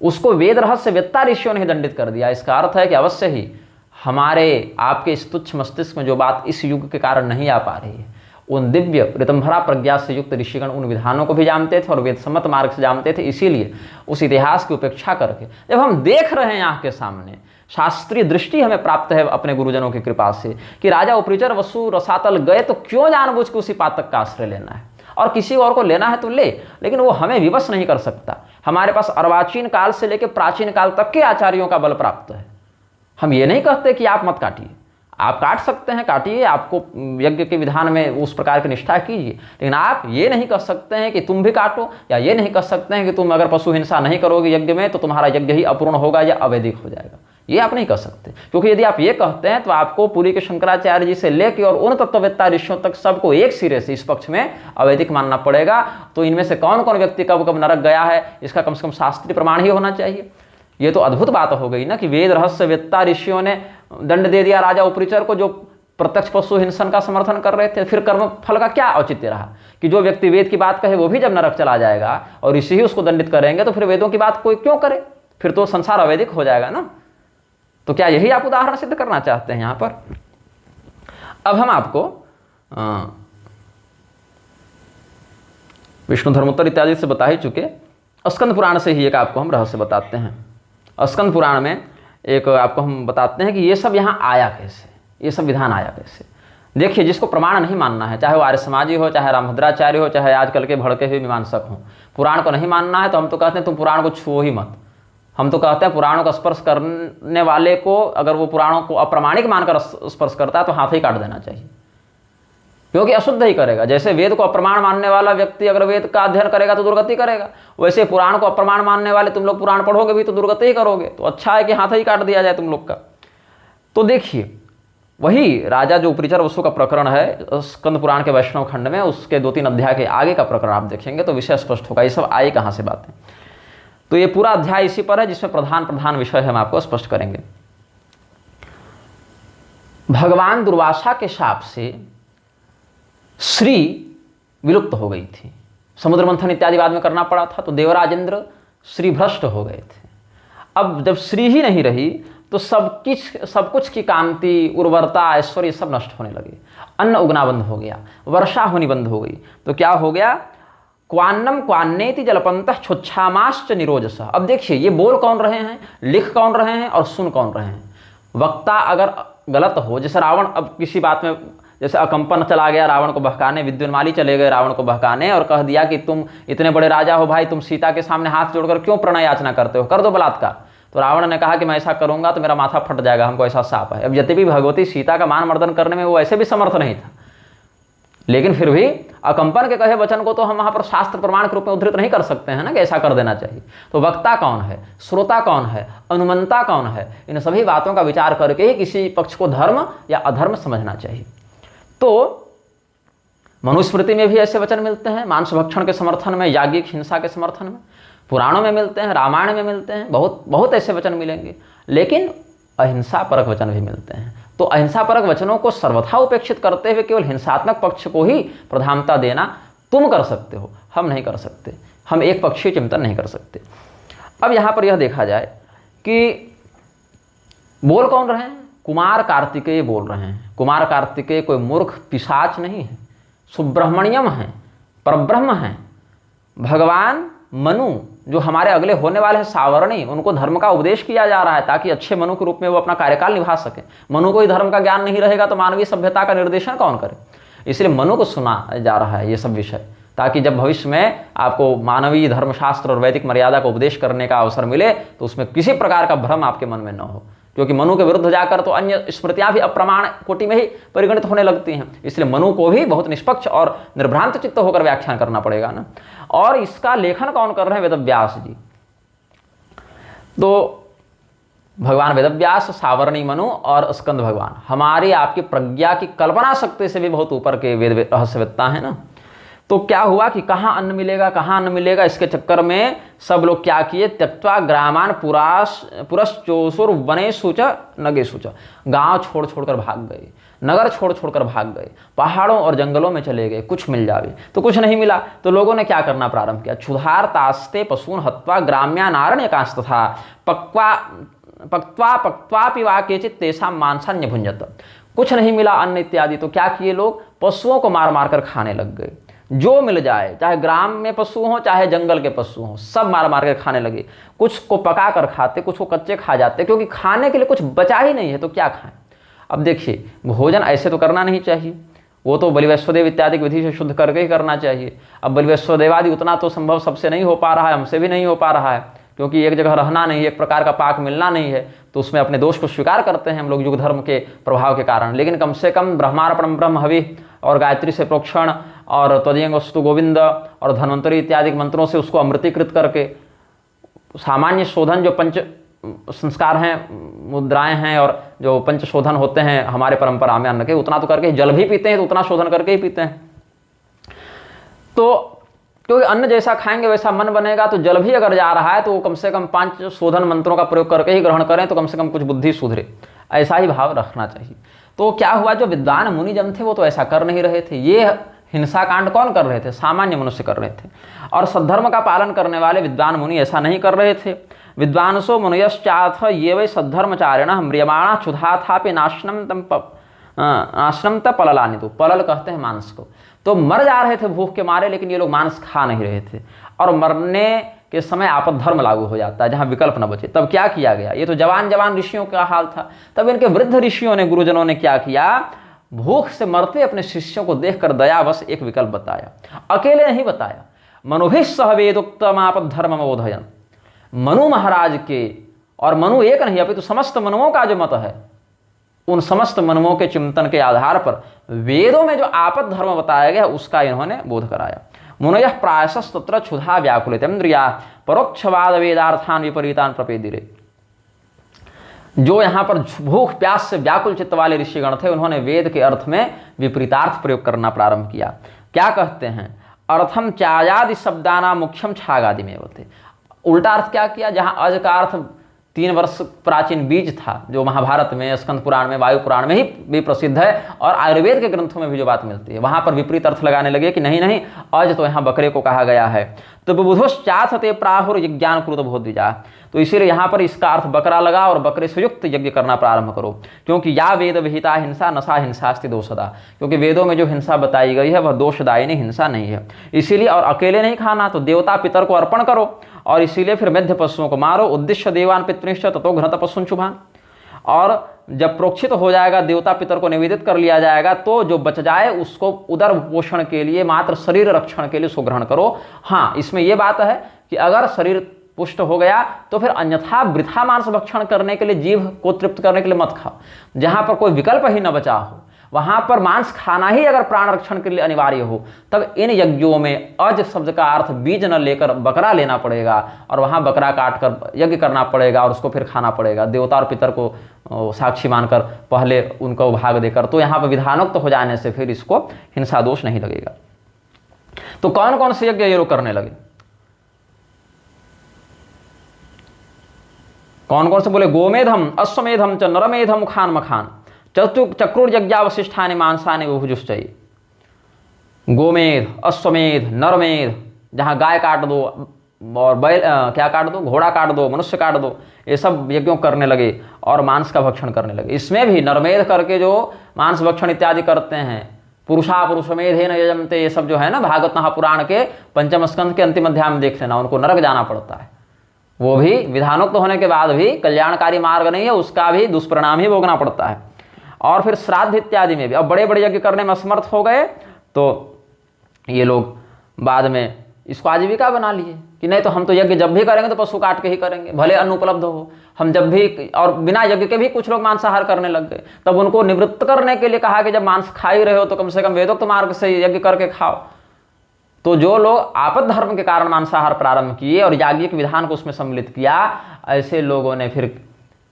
उसको वेद रहस्य वेत्ता ऋषियों ने दंडित कर दिया। इसका अर्थ है कि अवश्य ही हमारे आपके इस तुच्छ मस्तिष्क में जो बात इस युग के कारण नहीं आ पा रही है, उन दिव्य ऋतंभरा प्रज्ञा से युक्त ऋषिगण उन विधानों को भी जानते थे और वेद सम्मत मार्ग से जानते थे। इसीलिए उस इतिहास की उपेक्षा करके जब हम देख रहे हैं आँख के सामने, शास्त्रीय दृष्टि हमें प्राप्त है अपने गुरुजनों की कृपा से कि राजा उपरिचर वसु रसातल गए, तो क्यों जानबूझ के उसी पातक का आश्रय लेना है? और किसी और को लेना है तो ले, लेकिन वो हमें विवश नहीं कर सकता। हमारे पास अर्वाचीन काल से लेकर प्राचीन काल तक के आचार्यों का बल प्राप्त है। हम ये नहीं कहते कि आप मत काटिए, आप काट सकते हैं, काटिए, आपको यज्ञ के विधान में उस प्रकार की निष्ठा कीजिए, लेकिन आप ये नहीं कह सकते हैं कि तुम भी काटो, या ये नहीं कह सकते हैं कि तुम अगर पशु हिंसा नहीं करोगे यज्ञ में तो तुम्हारा यज्ञ ही अपूर्ण होगा या अवैधिक हो जाएगा। ये आप नहीं कह सकते, क्योंकि यदि आप ये कहते हैं तो आपको पुरी के शंकराचार्य जी से लेकर और उन तत्ववेत्ता ऋषियों तक सबको एक सिरे से इस पक्ष में अवैधिक मानना पड़ेगा। तो इनमें से कौन कौन व्यक्ति कब कब नरक गया है, इसका कम से कम शास्त्रीय प्रमाण ही होना चाहिए। ये तो अद्भुत बात हो गई ना कि वेद रहस्यवेत्ता ऋषियों ने दंड दे दिया राजा उपरिचर को, जो प्रत्यक्ष पशु हिंसन का समर्थन कर रहे थे। फिर कर्म फल का क्या औचित्य रहा कि जो व्यक्ति वेद की बात कहे वो भी जब नरक चला जाएगा और ऋषि ही उसको दंडित करेंगे, तो फिर वेदों की बात कोई क्यों करे? फिर तो संसार अवैधिक हो जाएगा ना। तो क्या यही आप उदाहरण सिद्ध करना चाहते हैं यहां पर? अब हम आपको विष्णु धर्मोत्तर इत्यादि से बता ही चुके, स्कंद पुराण से ही एक आपको हम रहस्य बताते हैं। स्कंद पुराण में एक आपको हम बताते हैं कि ये सब यहाँ आया कैसे, ये सब विधान आया कैसे। देखिए, जिसको प्रमाण नहीं मानना है, चाहे वो आर्य समाजी हो, चाहे रामभद्राचार्य हो, चाहे आजकल के भड़के हुए मीमांसक हों, पुराण को नहीं मानना है तो हम तो कहते हैं तुम पुराण को छुओ ही मत। हम तो कहते हैं पुराणों का स्पर्श करने वाले को, अगर वो पुराणों को अप्रामाणिक मानकर स्पर्श करता है तो हाथ ही काट देना चाहिए, क्योंकि अशुद्ध ही करेगा। जैसे वेद को अप्रमाण मानने वाला व्यक्ति अगर वेद का अध्ययन करेगा तो दुर्गति करेगा, वैसे पुराण को अप्रमाण मानने वाले तुम लोग पुराण पढ़ोगे भी तो दुर्गति ही करोगे। तो अच्छा है कि हाथ ही काट दिया जाए तुम लोग का। तो देखिए, वही राजा जो उपरिचर वसु का प्रकरण है स्कंद पुराण के वैष्णव खंड में, उसके 2-3 अध्याय के आगे का प्रकरण आप देखेंगे तो विषय स्पष्ट होगा, ये सब आई कहाँ से बातें। तो ये पूरा अध्याय इसी पर है, जिसमें प्रधान विषय हम आपको स्पष्ट करेंगे। भगवान दुर्वासा के शाप से श्री विलुप्त हो गई थी, समुद्र मंथन इत्यादि बाद में करना पड़ा था, तो देवराज इंद्र श्री भ्रष्ट हो गए थे। अब जब श्री ही नहीं रही तो सब कुछ की कांति, उर्वरता, ऐश्वर्य सब नष्ट होने लगे, अन्न उगना बंद हो गया, वर्षा होनी बंद हो गई। तो क्या हो गया? क्वान्नम क्वान्नेति जलपंतः छुच्छामाश्च निरोजस। अब देखिए, ये बोल कौन रहे हैं, लिख कौन रहे हैं और सुन कौन रहे हैं? वक्ता अगर गलत हो, जैसे रावण अब किसी बात में, जैसे अकंपन चला गया रावण को बहकाने, विद्युन्माली चले गए रावण को बहकाने और कह दिया कि तुम इतने बड़े राजा हो भाई, तुम सीता के सामने हाथ जोड़कर क्यों प्रणय याचना करते हो, कर दो बलात्कार। तो रावण ने कहा कि मैं ऐसा करूंगा तो मेरा माथा फट जाएगा, हमको ऐसा शाप है। अब यद्यपि भगवती सीता का मान मर्दन करने में वो ऐसे भी समर्थ नहीं था, लेकिन फिर भी अकंपन के कहे वचन को तो हम वहां पर शास्त्र प्रमाण के रूप में उद्धृत नहीं कर सकते हैं ना कि ऐसा कर देना चाहिए। तो वक्ता कौन है, श्रोता कौन है, अनुमंता कौन है, इन सभी बातों का विचार करके ही किसी पक्ष को धर्म या अधर्म समझना चाहिए। तो मनुस्मृति में भी ऐसे वचन मिलते हैं, मांस भक्षण के समर्थन में, याज्ञिक हिंसा के समर्थन में, पुराणों में मिलते हैं, रामायण में मिलते हैं, बहुत ऐसे वचन मिलेंगे। लेकिन अहिंसा परक वचन भी मिलते हैं। तो अहिंसा परक वचनों को सर्वथा उपेक्षित करते हुए केवल हिंसात्मक पक्ष को ही प्रधानता देना तुम कर सकते हो, हम नहीं कर सकते, हम एक पक्षीय चिंतन नहीं कर सकते। अब यहाँ पर यह देखा जाए कि बोल कौन रहे हैं? कुमार कार्तिकेय बोल रहे हैं। कुमार कार्तिकेय कोई मूर्ख पिशाच नहीं है, सुब्रह्मण्यम है, परब्रह्म है। भगवान मनु जो हमारे अगले होने वाले हैं सावरणी, उनको धर्म का उपदेश किया जा रहा है ताकि अच्छे मनु के रूप में वो अपना कार्यकाल निभा सके। मनु को ही धर्म का ज्ञान नहीं रहेगा तो मानवीय सभ्यता का निर्देशन कौन करे? इसलिए मनु को सुना जा रहा है ये सब विषय, ताकि जब भविष्य में आपको मानवीय धर्मशास्त्र और वैदिक मर्यादा का उपदेश करने का अवसर मिले तो उसमें किसी प्रकार का भ्रम आपके मन में न हो, क्योंकि मनु के विरुद्ध जाकर तो अन्य स्मृतियां भी अप्रमाण कोटि में ही परिगणित होने लगती हैं। इसलिए मनु को भी बहुत निष्पक्ष और निर्भ्रांत चित्त होकर व्याख्यान करना पड़ेगा ना। और इसका लेखन कौन कर रहे हैं? वेदव्यास जी। तो भगवान वेदव्यास, सावरणी मनु और स्कंद भगवान हमारी आपकी प्रज्ञा की कल्पना शक्ति से भी बहुत ऊपर के वेद रहस्यवेत्ता है ना। तो क्या हुआ कि कहाँ अन्न मिलेगा, कहाँ अन्न मिलेगा, इसके चक्कर में सब लोग क्या किए? त्यक्त्वा ग्रामान पुरश्चोसुर वनेषु च नगेषु च, गाँव छोड़ छोड़कर भाग गए, नगर छोड़ छोड़कर भाग गए, पहाड़ों और जंगलों में चले गए, कुछ मिल जावे तो कुछ नहीं मिला। तो लोगों ने क्या करना प्रारंभ किया? क्षुधार तास्ते पशून हत्वा ग्राम्यानारण्यकांस्त था पक्त्वा पिवा केचित तेषां मांसान्य भुंजत। कुछ नहीं मिला अन्न इत्यादि, तो क्या किए लोग? पशुओं को मार मार कर खाने लग गए। जो मिल जाए, चाहे ग्राम में पशु हो चाहे जंगल के पशु हो, सब मार मार कर खाने लगे। कुछ को पका कर खाते, कुछ को कच्चे खा जाते, क्योंकि खाने के लिए कुछ बचा ही नहीं है तो क्या खाएं। अब देखिए, भोजन ऐसे तो करना नहीं चाहिए, वो तो बलिवैश्वदेव इत्यादि की विधि से शुद्ध करके ही करना चाहिए। अब बलिवैश्वदेवादि उतना तो संभव सबसे नहीं हो पा रहा है, हमसे भी नहीं हो पा रहा है, क्योंकि एक जगह रहना नहीं, एक प्रकार का पाक मिलना नहीं है, तो उसमें अपने दोष को स्वीकार करते हैं हम लोग युग धर्म के प्रभाव के कारण। लेकिन कम से कम ब्रह्मार्पणम ब्रह्म हवि और गायत्री से प्रोक्षण और त्वदीयं वस्तु गोविंद और धन्वंतरी इत्यादि मंत्रों से उसको अमृतीकृत करके सामान्य शोधन जो पंच संस्कार हैं, मुद्राएं हैं और जो पंच शोधन होते हैं हमारे परंपरा में अन्न के, उतना तो करके, जल भी पीते हैं तो उतना शोधन करके ही पीते हैं। तो क्योंकि अन्न जैसा खाएंगे वैसा मन बनेगा, तो जल भी अगर जा रहा है तो वो कम से कम 5 शोधन मंत्रों का प्रयोग करके ही ग्रहण करें तो कम से कम कुछ बुद्धि सुधरे, ऐसा ही भाव रखना चाहिए। तो क्या हुआ, जो विद्वान मुनिजन थे वो तो ऐसा कर नहीं रहे थे। ये हिंसा कांड कौन कर रहे थे? सामान्य मनुष्य कर रहे थे। और सद्धर्म का पालन करने वाले विद्वान मुनि ऐसा नहीं कर रहे थे। विद्वांसो मुनयश्चाथ ये वै सद्धर्मचारिण म्रियमाणा क्षुधा थापि नाशनम त पललानि, तो पलल कहते हैं मांस को। तो मर जा रहे थे भूख के मारे, लेकिन ये लोग मांस खा नहीं रहे थे। और मरने के समय आपद धर्म लागू हो जाता है, जहाँ विकल्प न बचे। तब क्या किया गया? ये तो जवान जवान ऋषियों का हाल था। तब इनके वृद्ध ऋषियों ने, गुरुजनों ने क्या किया? भूख से मरते अपने शिष्यों को देखकर दयावश एक विकल्प बताया। अकेले नहीं बताया, मनुभिः सह वेदोक्तम आपद धर्म अवोधयन्। मनु महाराज के, और मनु एक नहीं अपितु समस्त मनुओं का जो मत है, उन समस्त मनुओं के चिंतन के आधार पर वेदों में जो आपद धर्म बताया गया उसका इन्होंने बोध कराया। मुनयः प्रायशस्तत्र क्षुधा व्याकुलितेन्द्रिया परोक्षवाद वेदार्थान विपरीतान प्रपेदिरे। जो यहाँ पर भूख प्यास से व्याकुल चित्त वाले ऋषिगण थे, उन्होंने वेद के अर्थ में विपरीतार्थ प्रयोग करना प्रारंभ किया। क्या कहते हैं? अर्थम चायादि शब्दाना मुख्यम छागादि में होते। उल्टा अर्थ क्या किया? जहाँ अज का अर्थ 3 वर्ष प्राचीन बीज था, जो महाभारत में, स्कंद पुराण में, वायु पुराण में ही भी प्रसिद्ध है, और आयुर्वेद के ग्रंथों में भी जो बात मिलती है, वहां पर विपरीत अर्थ लगाने लगे कि नहीं नहीं, अज तो यहाँ बकरे को कहा गया है। तो बुधोश्चाथते प्राहुर यज्ञान कुरुत भोद्विजा, तो इसीलिए यहाँ पर इसका अर्थ बकरा लगा और बकरे से युक्त यज्ञ करना प्रारंभ करो। क्योंकि या वेद विहिता हिंसा नसा हिंसास्ति दोषदा, क्योंकि वेदों में जो हिंसा बताई गई है वह दोषदायिनी हिंसा नहीं है। इसीलिए, और अकेले नहीं खाना, तो देवता पितर को अर्पण करो, और इसीलिए फिर मेध्य पशुओं को मारो। उद्देश्य देवान पितृश्च ततो घृत पशुन शुभान। और जब प्रोक्षित हो जाएगा, देवता पितर को निवेदित कर लिया जाएगा, तो जो बच जाए उसको उदर पोषण के लिए, मात्र शरीर रक्षण के लिए उसको ग्रहण करो। हाँ, इसमें यह बात है कि अगर शरीर पुष्ट हो गया तो फिर अन्यथा वृथा मांस भक्षण करने के लिए, जीव को तृप्त करने के लिए मत खाओ। जहां पर कोई विकल्प ही न बचा हो, वहां पर मांस खाना ही अगर प्राण रक्षण के लिए अनिवार्य हो, तब इन यज्ञों में अज शब्द का अर्थ बीज न लेकर बकरा लेना पड़ेगा, और वहां बकरा काट कर यज्ञ करना पड़ेगा, और उसको फिर खाना पड़ेगा, देवता और पितर को साक्षी मानकर, पहले उनको भाग देकर। तो यहाँ पर विधानोक्त हो जाने से फिर इसको हिंसा दोष नहीं लगेगा। तो कौन कौन से यज्ञ ये लोग करने लगे? कौन कौन से बोले? गोमेधम अश्वमेधम च नरमेधम मुखान मखान चक्रुर्यज्ञावशिष्ठानि मांसानि बहुजुश्चये। गोमेध, अश्वमेध, नरमेध, जहाँ गाय काट दो और बैल क्या काट दो, घोड़ा काट दो, मनुष्य काट दो, ये सब यज्ञों करने लगे और मांस का भक्षण करने लगे। इसमें भी नरमेध करके जो मांस भक्षण इत्यादि करते हैं, पुरुषा पुरुषमेधेन यजन्ते, ये सब जो है ना, भागवत महापुराण के 5म स्कंध के अंतिम अध्याय में देख लेना, उनको नरक जाना पड़ता है। वो भी विधानोक्त होने के बाद भी कल्याणकारी मार्ग नहीं है, उसका भी दुष्परिणाम ही भोगना पड़ता है। और फिर श्राद्ध इत्यादि में भी अब बड़े बड़े यज्ञ करने में असमर्थ हो गए, तो ये लोग बाद में इसको आजीविका बना लिए कि नहीं तो हम तो यज्ञ जब भी करेंगे तो पशु काट के ही करेंगे, भले अन्न उपलब्ध हो, हम जब भी। और बिना यज्ञ के भी कुछ लोग मांसाहार करने लग गए। तब उनको निवृत्त करने के लिए कहा कि जब मांस खा ही रहे हो तो कम से कम वेदोक्त मार्ग से यज्ञ करके खाओ। तो जो लोग आपद धर्म के कारण मांसाहार प्रारंभ किए और याज्ञिक विधान को उसमें सम्मिलित किया, ऐसे लोगों ने फिर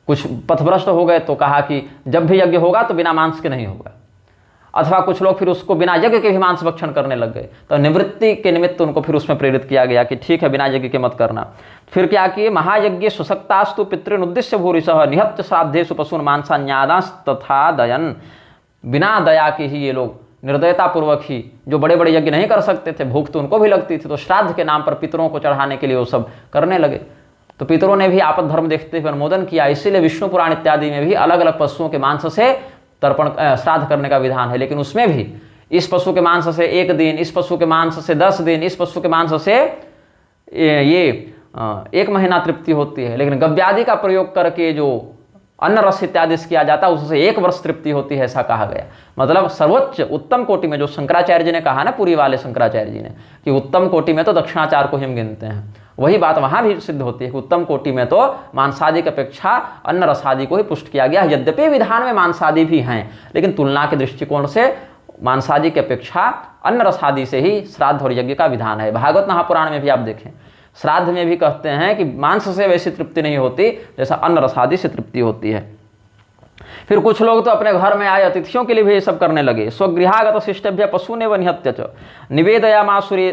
कुछ पथभ्रष्ट हो गए, तो कहा कि जब भी यज्ञ होगा तो बिना मांस के नहीं होगा। अथवा कुछ लोग फिर उसको बिना यज्ञ के भी मांस भक्षण करने लग गए, तो निवृत्ति के निमित्त उनको फिर उसमें प्रेरित किया गया कि ठीक है, बिना यज्ञ के मत करना। फिर क्या किए? महायज्ञ सुसक्तास्तु पितृन उद्देश्य भूरिशः निहत्य श्राद्धेषु पशून् मांसान्यादांश तथा दयन। बिना दया के ही ये लोग निर्दयता पूर्वक ही, जो बड़े बड़े यज्ञ नहीं कर सकते थे, भूख तो उनको भी लगती थी, तो श्राद्ध के नाम पर पितरों को चढ़ाने के लिए वो सब करने लगे। तो पितरों ने भी आपद धर्म देखते हुए अनुमोदन किया। इसीलिए विष्णु पुराण इत्यादि में भी अलग अलग पशुओं के मांस से तर्पण श्राद्ध करने का विधान है। लेकिन उसमें भी इस पशु के मांस से 1 दिन, इस पशु के मांस से 10 दिन, इस पशु के मांस से ये 1 महीना तृप्ति होती है। लेकिन गव्यादि का प्रयोग करके जो अन्न रस इत्यादि किया जाता है उससे 1 वर्ष तृप्ति होती है, ऐसा कहा गया। मतलब सर्वोच्च उत्तम कोटि में, जो शंकराचार्य जी ने कहा ना, पुरी वाले शंकराचार्य जी ने, कि उत्तम कोटि में तो दक्षिणाचार को ही हम गिनते हैं, वही बात वहाँ भी सिद्ध होती है कि उत्तम कोटि में तो मांसादि की अपेक्षा अन्न रसादि को ही पुष्ट किया गया है। यद्यपि विधान में मांसादि भी हैं, लेकिन तुलना के दृष्टिकोण से मांसादि की अपेक्षा अन्न रसादि से ही श्राद्ध और यज्ञ का विधान है। भागवत महापुराण में भी आप देखें, श्राद्ध में भी कहते हैं कि मांस से वैसी तृप्ति नहीं होती जैसा अन्न रसादि से तृप्ति होती है। फिर कुछ लोग तो अपने घर में आए अतिथियों के लिए भी ये सब करने लगे। स्वगृहागत शिष्टभ्य पशुने व निहत्य च निवेदयामासुरे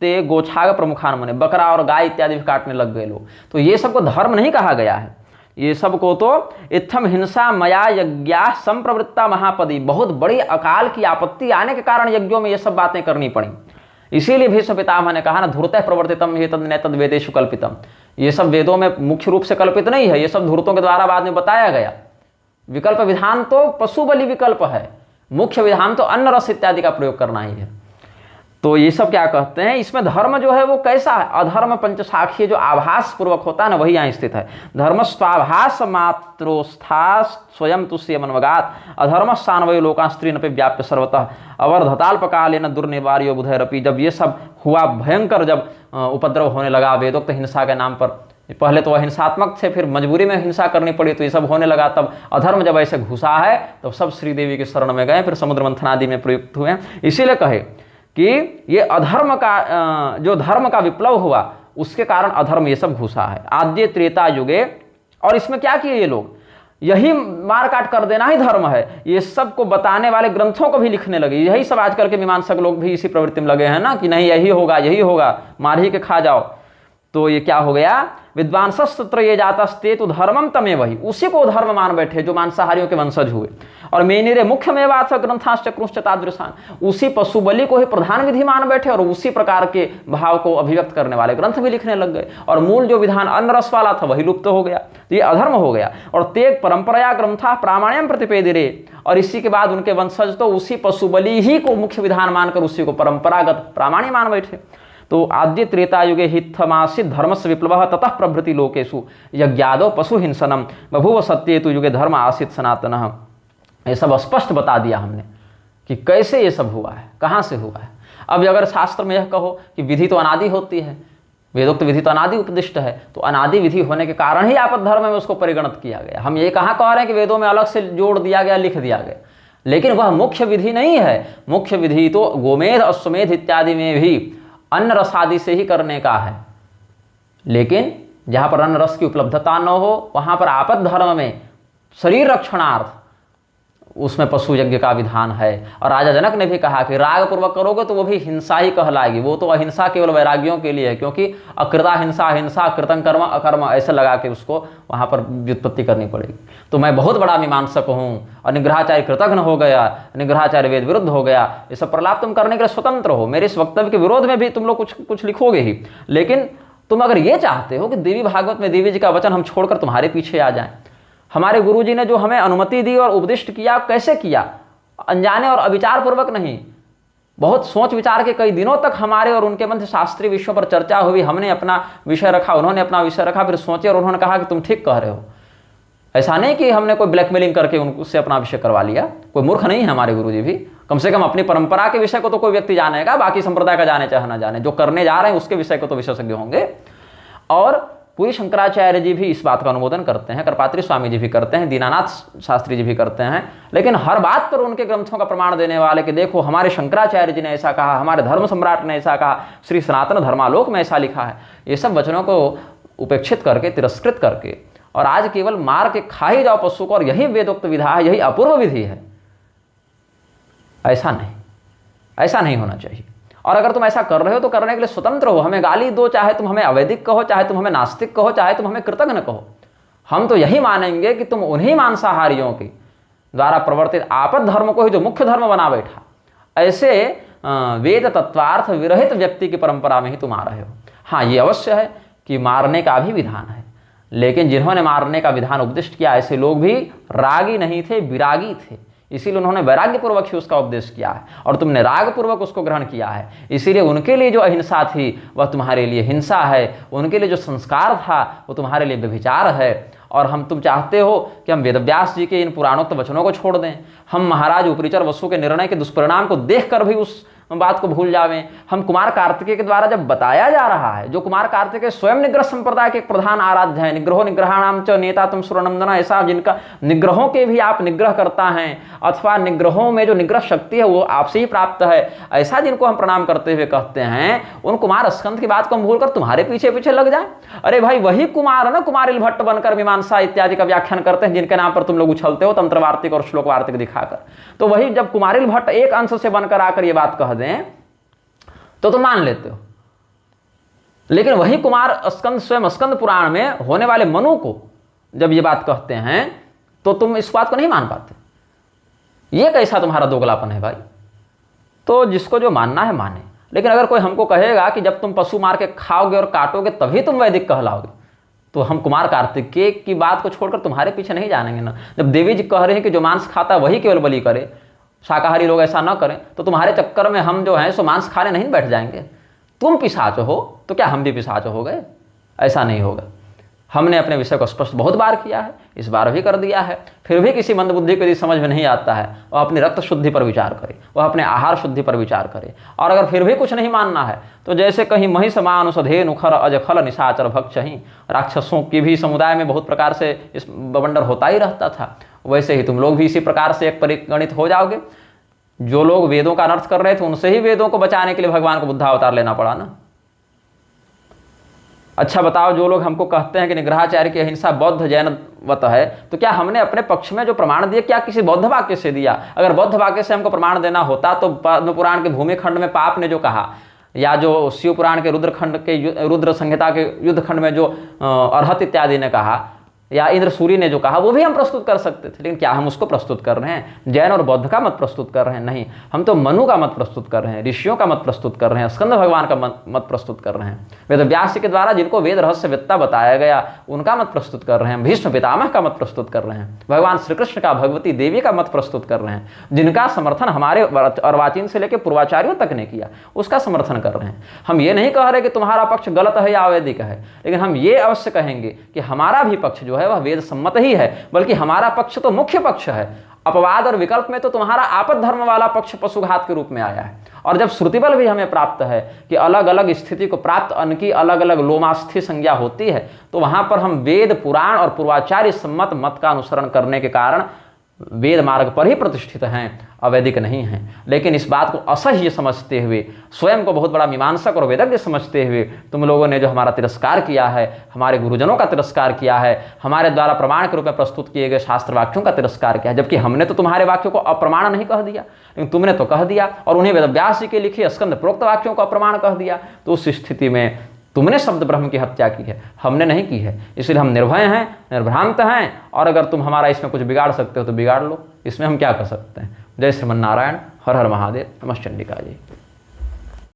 ते गोछाग प्रमुखान मने, बकरा और गाय इत्यादि भी काटने लग गए लोग। तो ये सबको धर्म नहीं कहा गया है, ये सबको तो इत्थम हिंसा मया यज्ञा संप्रवृत्ता महापदी, बहुत बड़ी अकाल की आपत्ति आने के कारण यज्ञों में ये सब बातें करनी पड़ी। इसीलिए भीष्म पितामह ने कहा ना, धूर्तः प्रवर्तितम ये तद नैतद वेदेषु कल्पितम, ये सब वेदों में मुख्य रूप से कल्पित नहीं है, ये सब धूर्तों के द्वारा बाद में बताया गया। विकल्प विधान तो पशु बलि विकल्प है, मुख्य विधान तो अन्न रस इत्यादि का प्रयोग करना ही है। तो ये सब क्या कहते हैं, इसमें धर्म जो है वो कैसा है, अधर्म पंचसाखी जो आभास पूर्वक होता है ना, वही यहाँ स्थित है। धर्म स्वाभास मात्रोस्था स्वयं तुष्य मनवगात अधर्म सान्वय लोका स्त्री नपे व्याप्य सर्वतः अवर्धताल्पकाले न दुर्निवार्यो बुधैरपि। जब ये सब हुआ भयंकर, जब उपद्रव होने लगा वेदोक्त हिंसा के नाम पर, पहले तो अहिंसात्मक थे, फिर मजबूरी में हिंसा करनी पड़ी, तो ये सब होने लगा। तब अधर्म जब ऐसे घुसा है तब सब श्रीदेवी के शरण में गए, फिर समुद्र मंथन आदि में प्रयुक्त हुए। इसीलिए कहे कि ये अधर्म का, जो धर्म का विप्लव हुआ उसके कारण अधर्म ये सब घुसा है आद्य त्रेता युगे। और इसमें क्या किए ये लोग, यही मार काट कर देना ही धर्म है, ये सब को बताने वाले ग्रंथों को भी लिखने लगे। यही सब आजकल के मीमांसक लोग भी इसी प्रवृत्ति में लगे हैं ना, कि नहीं यही होगा यही होगा, मार ही के खा जाओ। तो ये क्या हो गया, विद्वांसस्तत्र ये जातस्ते तो धर्मम तमे, वही उसी को धर्म मान बैठे जो मांसाहारियों के वंशज हुए। और मेनिरे मुख्य मेवाथ ग्रंथाश्चक्रुश्च तादृशान, उसी पशु बलि को ही प्रधान विधि मान बैठे और उसी प्रकार के भाव को अभिव्यक्त करने वाले ग्रंथ भी लिखने लग गए। और मूल जो विधान अन्न रस वाला था वही लुप्त हो गया, तो ये अधर्म हो गया। और तेग परंपराया ग्रंथा प्रामाण्यम प्रतिपेदिरे, और इसी के बाद उनके वंशज तो उसी पशु बलि ही को मुख्य विधान मानकर उसी को परंपरागत प्रामाण्य मान बैठे। तो आद्य त्रेता युगे हितमासित धर्मस्य विप्लव ततः प्रभृति लोकेषु यज्ञादो पशु हिंसनम बभूव सत्येतु युगे धर्म आसित सनातनः। ये सब स्पष्ट बता दिया हमने कि कैसे ये सब हुआ है, कहाँ से हुआ है। अब अगर शास्त्र में यह कहो कि विधि तो अनादि होती है, वेदोक्त विधि तो अनादि उपदिष्ट है, तो अनादि विधि होने के कारण ही आपद धर्म में उसको परिगणित किया गया। हम ये कहाँ कह रहे हैं कि वेदों में अलग से जोड़ दिया गया, लिख दिया गया, लेकिन वह मुख्य विधि नहीं है। मुख्य विधि तो गोमेध अश्वमेध इत्यादि में भी अन्न रस आदि से ही करने का है, लेकिन जहाँ पर अन्न रस की उपलब्धता न हो वहाँ पर आपद धर्म में शरीर रक्षणार्थ उसमें पशु यज्ञ का विधान है। और राजा जनक ने भी कहा कि राग पूर्वक करोगे तो वो भी हिंसा ही कहलाएगी, वो तो अहिंसा केवल वैरागियों के लिए है, क्योंकि अकृता हिंसा हिंसा कृतं कर्म अकर्म ऐसे लगा के उसको वहाँ पर व्युत्पत्ति करनी पड़ेगी। तो मैं बहुत बड़ा मीमांसक हूँ और निग्रहाचार्य कृतघ्न हो गया, निग्रहाचार्य वेद विरुद्ध हो गया, ये सब प्रलाप तुम करने के लिए स्वतंत्र हो। मेरे इस वक्तव्य के विरोध में भी तुम लोग कुछ लिखोगे ही, लेकिन तुम अगर ये चाहते हो कि देवी भागवत में देवी जी का वचन हम छोड़कर तुम्हारे पीछे आ जाएं, हमारे गुरुजी ने जो हमें अनुमति दी और उपदिष्ट किया, कैसे किया, अनजाने और अविचार पूर्वक नहीं, बहुत सोच विचार के कई दिनों तक हमारे और उनके मध्य शास्त्रीय विषयों पर चर्चा हुई। हमने अपना विषय रखा, उन्होंने अपना विषय रखा, फिर सोचे और उन्होंने कहा कि तुम ठीक कह रहे हो। ऐसा नहीं कि हमने कोई ब्लैकमेलिंग करके उनसे अपना विषय करवा लिया, कोई मूर्ख नहीं है हमारे गुरुजी भी। कम से कम अपनी परंपरा के विषय को तो कोई व्यक्ति जानेगा, बाकी संप्रदाय का जाने चाहे ना जाने, जो करने जा रहे हैं उसके विषय को तो विशेषज्ञ होंगे। और पूरी शंकराचार्य जी भी इस बात का अनुमोदन करते हैं, करपात्री स्वामी जी भी करते हैं, दीनानाथ शास्त्री जी भी करते हैं, लेकिन हर बात पर उनके ग्रंथों का प्रमाण देने वाले कि देखो हमारे शंकराचार्य जी ने ऐसा कहा, हमारे धर्म सम्राट ने ऐसा कहा, श्री सनातन धर्मालोक में ऐसा लिखा है, ये सब वचनों को उपेक्षित करके, तिरस्कृत करके और आज केवल मार के खा ही जाओ पशु को और यही वेदोक्त विधा है, यही अपूर्व विधि है, ऐसा नहीं होना चाहिए। और अगर तुम ऐसा कर रहे हो तो करने के लिए स्वतंत्र हो, हमें गाली दो, चाहे तुम हमें अवैदिक कहो, चाहे तुम हमें नास्तिक कहो, चाहे तुम हमें कृतज्ञ कहो, हम तो यही मानेंगे कि तुम उन्हीं मांसाहारियों के द्वारा प्रवर्तित आपद धर्म को ही जो मुख्य धर्म बना बैठा, ऐसे वेद तत्वार्थ विरहित व्यक्ति की परंपरा में ही तुम आ रहे हो। हाँ, ये अवश्य है कि मारने का भी विधान है, लेकिन जिन्होंने मारने का विधान उपदिष्ट किया ऐसे लोग भी रागी नहीं थे, विरागी थे, इसीलिए उन्होंने वैराग्य पूर्वक ही उसका उपदेश किया है और तुमने राग पूर्वक उसको ग्रहण किया है। इसीलिए उनके लिए जो अहिंसा थी वह तुम्हारे लिए हिंसा है, उनके लिए जो संस्कार था वो तुम्हारे लिए व्यभिचार है। और तुम चाहते हो कि हम वेदव्यास जी के इन पुराणोक्त वचनों को छोड़ दें, हम महाराज उपरिचर वसु के निर्णय के दुष्परिणाम को देखकर भी उस बात को भूल जावें। हम कुमार कार्तिकेय के द्वारा जब बताया जा रहा है, जो कुमार कार्तिकेय स्वयं निग्रह संप्रदाय के एक प्रधान आराध्य है, निग्रहो निग्रहाणाम च नेता तुम सुरनंदना, ऐसा जिनका निग्रहों के भी आप निग्रह करता है, अथवा निग्रहों में जो निग्रह शक्ति है वो आपसे ही प्राप्त है, ऐसा जिनको हम प्रणाम करते हुए कहते हैं, उन कुमार स्कंद की बात को हम भूलकर तुम्हारे पीछे पीछे लग जाए। अरे भाई वही कुमार ना कुमारिल भट्ट बनकर मीमांसा इत्यादि का व्याख्यान करते हैं, जिनके नाम पर तुम लोग उछलते हो तंत्र वार्तिक और श्लोक वार्तिक दिखाकर। तो वही जब कुमारिल भट्ट एक अंश से बनकर आकर ये बात कह दें तो तुम मान लेते हो, लेकिन वही कुमार स्कंद स्वयं स्कंद पुराण में होने वाले मनु को जब ये बात कहते हैं तो तुम इस बात को नहीं मान पाते। ये कैसा तुम्हारा दोगलापन है भाई। तो जिसको जो मानना है माने, लेकिन अगर कोई हमको कहेगा कि जब तुम पशु मार के खाओगे और काटोगे तभी तुम वैदिक कहलाओगे, तो हम कुमार कार्तिकेय की बात को छोड़कर तुम्हारे पीछे नहीं जानेंगे ना। जब देवी जी कह रहे हैं कि जो मांस खाता है वही केवल बलि करे, शाकाहारी लोग ऐसा ना करें, तो तुम्हारे चक्कर में हम जो हैं सो मांस खाने नहीं बैठ जाएंगे। तुम पिशाच हो तो क्या हम भी पिशाच हो गए? ऐसा नहीं होगा। हमने अपने विषय को स्पष्ट बहुत बार किया है, इस बार भी कर दिया है। फिर भी किसी मंदबुद्धि को यदि समझ में नहीं आता है, वह अपनी रक्त शुद्धि पर विचार करे, वह अपने आहार शुद्धि पर विचार करे। और अगर फिर भी कुछ नहीं मानना है तो जैसे कहीं मही समान सधे नुखर अजखल निशाचर भक्षही, राक्षसों की भी समुदाय में बहुत प्रकार से इस बवंडर होता ही रहता था, वैसे ही तुम लोग भी इसी प्रकार से एक परिगणित हो जाओगे। जो लोग वेदों का अनर्थ कर रहे थे उनसे ही वेदों को बचाने के लिए भगवान को बुद्धावतार लेना पड़ा ना। अच्छा बताओ, जो लोग हमको कहते हैं कि निग्रहाचार्य की अहिंसा बौद्ध जैनवत है, तो क्या हमने अपने पक्ष में जो प्रमाण दिए क्या किसी बौद्ध वाक्य से दिया? अगर बौद्ध वाक्य से हमको प्रमाण देना होता तो पद्म पुराण के भूमि खंड में पाप ने जो कहा, या जो शिव पुराण के रुद्र खंड के रुद्र संहिता के युद्ध खंड में जो अर्हत इत्यादि ने कहा, या इंद्र सूरी ने जो कहा, वो भी हम प्रस्तुत कर सकते थे। लेकिन क्या हम उसको प्रस्तुत कर रहे हैं? जैन और बौद्ध का मत प्रस्तुत कर रहे हैं? नहीं, हम तो मनु का मत प्रस्तुत कर रहे हैं, ऋषियों का मत प्रस्तुत कर रहे हैं, स्कंद भगवान का मत प्रस्तुत कर रहे हैं, वेद व्यास के द्वारा जिनको वेद रहस्यवेत्ता बताया गया उनका मत प्रस्तुत कर रहे हैं, भीष्म पितामह का मत प्रस्तुत कर रहे हैं, भगवान श्री कृष्ण का, भगवती देवी का मत प्रस्तुत कर रहे हैं, जिनका समर्थन हमारे अर्वाचीन से लेकर पूर्वाचार्यों तक ने किया, उसका समर्थन कर रहे हैं। हम ये नहीं कह रहे कि तुम्हारा पक्ष गलत है या अवैदिक है, लेकिन हम ये अवश्य कहेंगे कि हमारा भी पक्ष जो है वह वेद सम्मत ही है, बल्कि हमारा पक्ष तो मुख्य पक्ष है। अपवाद और विकल्प में तो तुम्हारा आपद धर्म वाला पक्ष पशुघात के रूप में आया है। और जब श्रुतिबल भी हमें प्राप्त है कि अलग अलग स्थिति को प्राप्त अन्न की अलग अलग लोमास्थि संज्ञा होती है, तो वहां पर हम वेद पुराण और पूर्वाचार्य सम्मत मत का अनुसरण करने के कारण वेद मार्ग पर ही प्रतिष्ठित हैं, अवैदिक नहीं हैं। लेकिन इस बात को असह्य समझते हुए, स्वयं को बहुत बड़ा मीमांसक और वेदज्ञ समझते हुए तुम लोगों ने जो हमारा तिरस्कार किया है, हमारे गुरुजनों का तिरस्कार किया है, हमारे द्वारा प्रमाण के रूप में प्रस्तुत किए गए शास्त्र वाक्यों का तिरस्कार किया है, जबकि हमने तो तुम्हारे वाक्यों को अप्रमाण नहीं कह दिया, लेकिन तुमने तो कह दिया और उन्हें वेदव्यास जी के लिखे स्कंद प्रोक्त वाक्यों को अप्रमाण कह दिया। तो उस स्थिति में तुमने शब्द ब्रह्म की हत्या की है, हमने नहीं की है। इसलिए हम निर्भय हैं, निर्भ्रांत हैं, और अगर तुम हमारा इसमें कुछ बिगाड़ सकते हो तो बिगाड़ लो, इसमें हम क्या कर सकते हैं। जय श्रीमन नारायण, हर हर महादेव, नमः चंडिका जी।